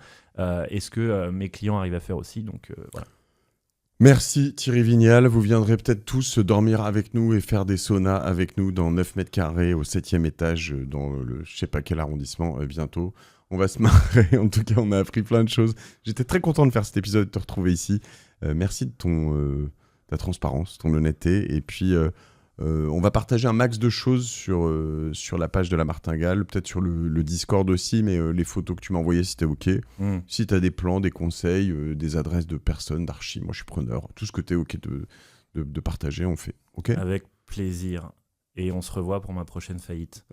et ce que mes clients arrivent à faire aussi. Donc, voilà. Merci Thierry Vignal. Vous viendrez peut-être tous dormir avec nous et faire des saunas avec nous dans 9 mètres carrés au 7e étage dans le je sais pas quel arrondissement bientôt. On va se marrer, en tout cas on a appris plein de choses. J'étais très content de faire cet épisode, de te retrouver ici. Merci de ta transparence, ton honnêteté. Et puis on va partager un max de choses sur la page de la Martingale, peut-être sur le Discord aussi, mais les photos que tu m'as envoyées si t'es OK. Si t'as des plans, des conseils, des adresses de personnes, d'archives, moi je suis preneur. Tout ce que t'es OK de partager, on fait. OK ? Avec plaisir. Et on se revoit pour ma prochaine faillite.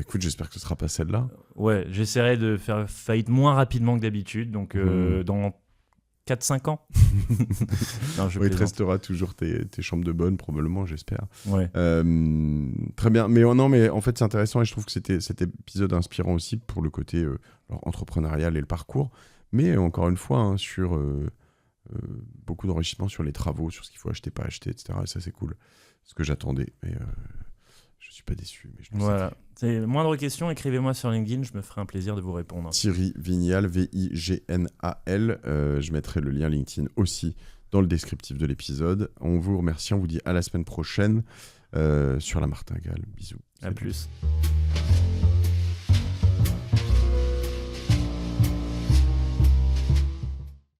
Écoute, j'espère que ce sera pas celle-là. Ouais, j'essaierai de faire faillite moins rapidement que d'habitude, donc dans 4-5 ans. Non, il te restera toujours tes chambres de bonne, probablement, j'espère. Ouais. Très bien. Mais en fait, c'est intéressant et je trouve que c'était cet épisode inspirant aussi pour le côté entrepreneurial et le parcours. Mais encore une fois, sur beaucoup d'enrichissement sur les travaux, sur ce qu'il faut acheter, pas acheter, etc. Et ça, c'est cool. Ce que j'attendais. Mais je suis pas déçu. Mais voilà. C'est moindre question, écrivez-moi sur LinkedIn, je me ferai un plaisir de vous répondre. Thierry Vignal, Vignal. Je mettrai le lien LinkedIn aussi dans le descriptif de l'épisode. On vous remercie, on vous dit à la semaine prochaine sur la Martingale. Bisous. À plus.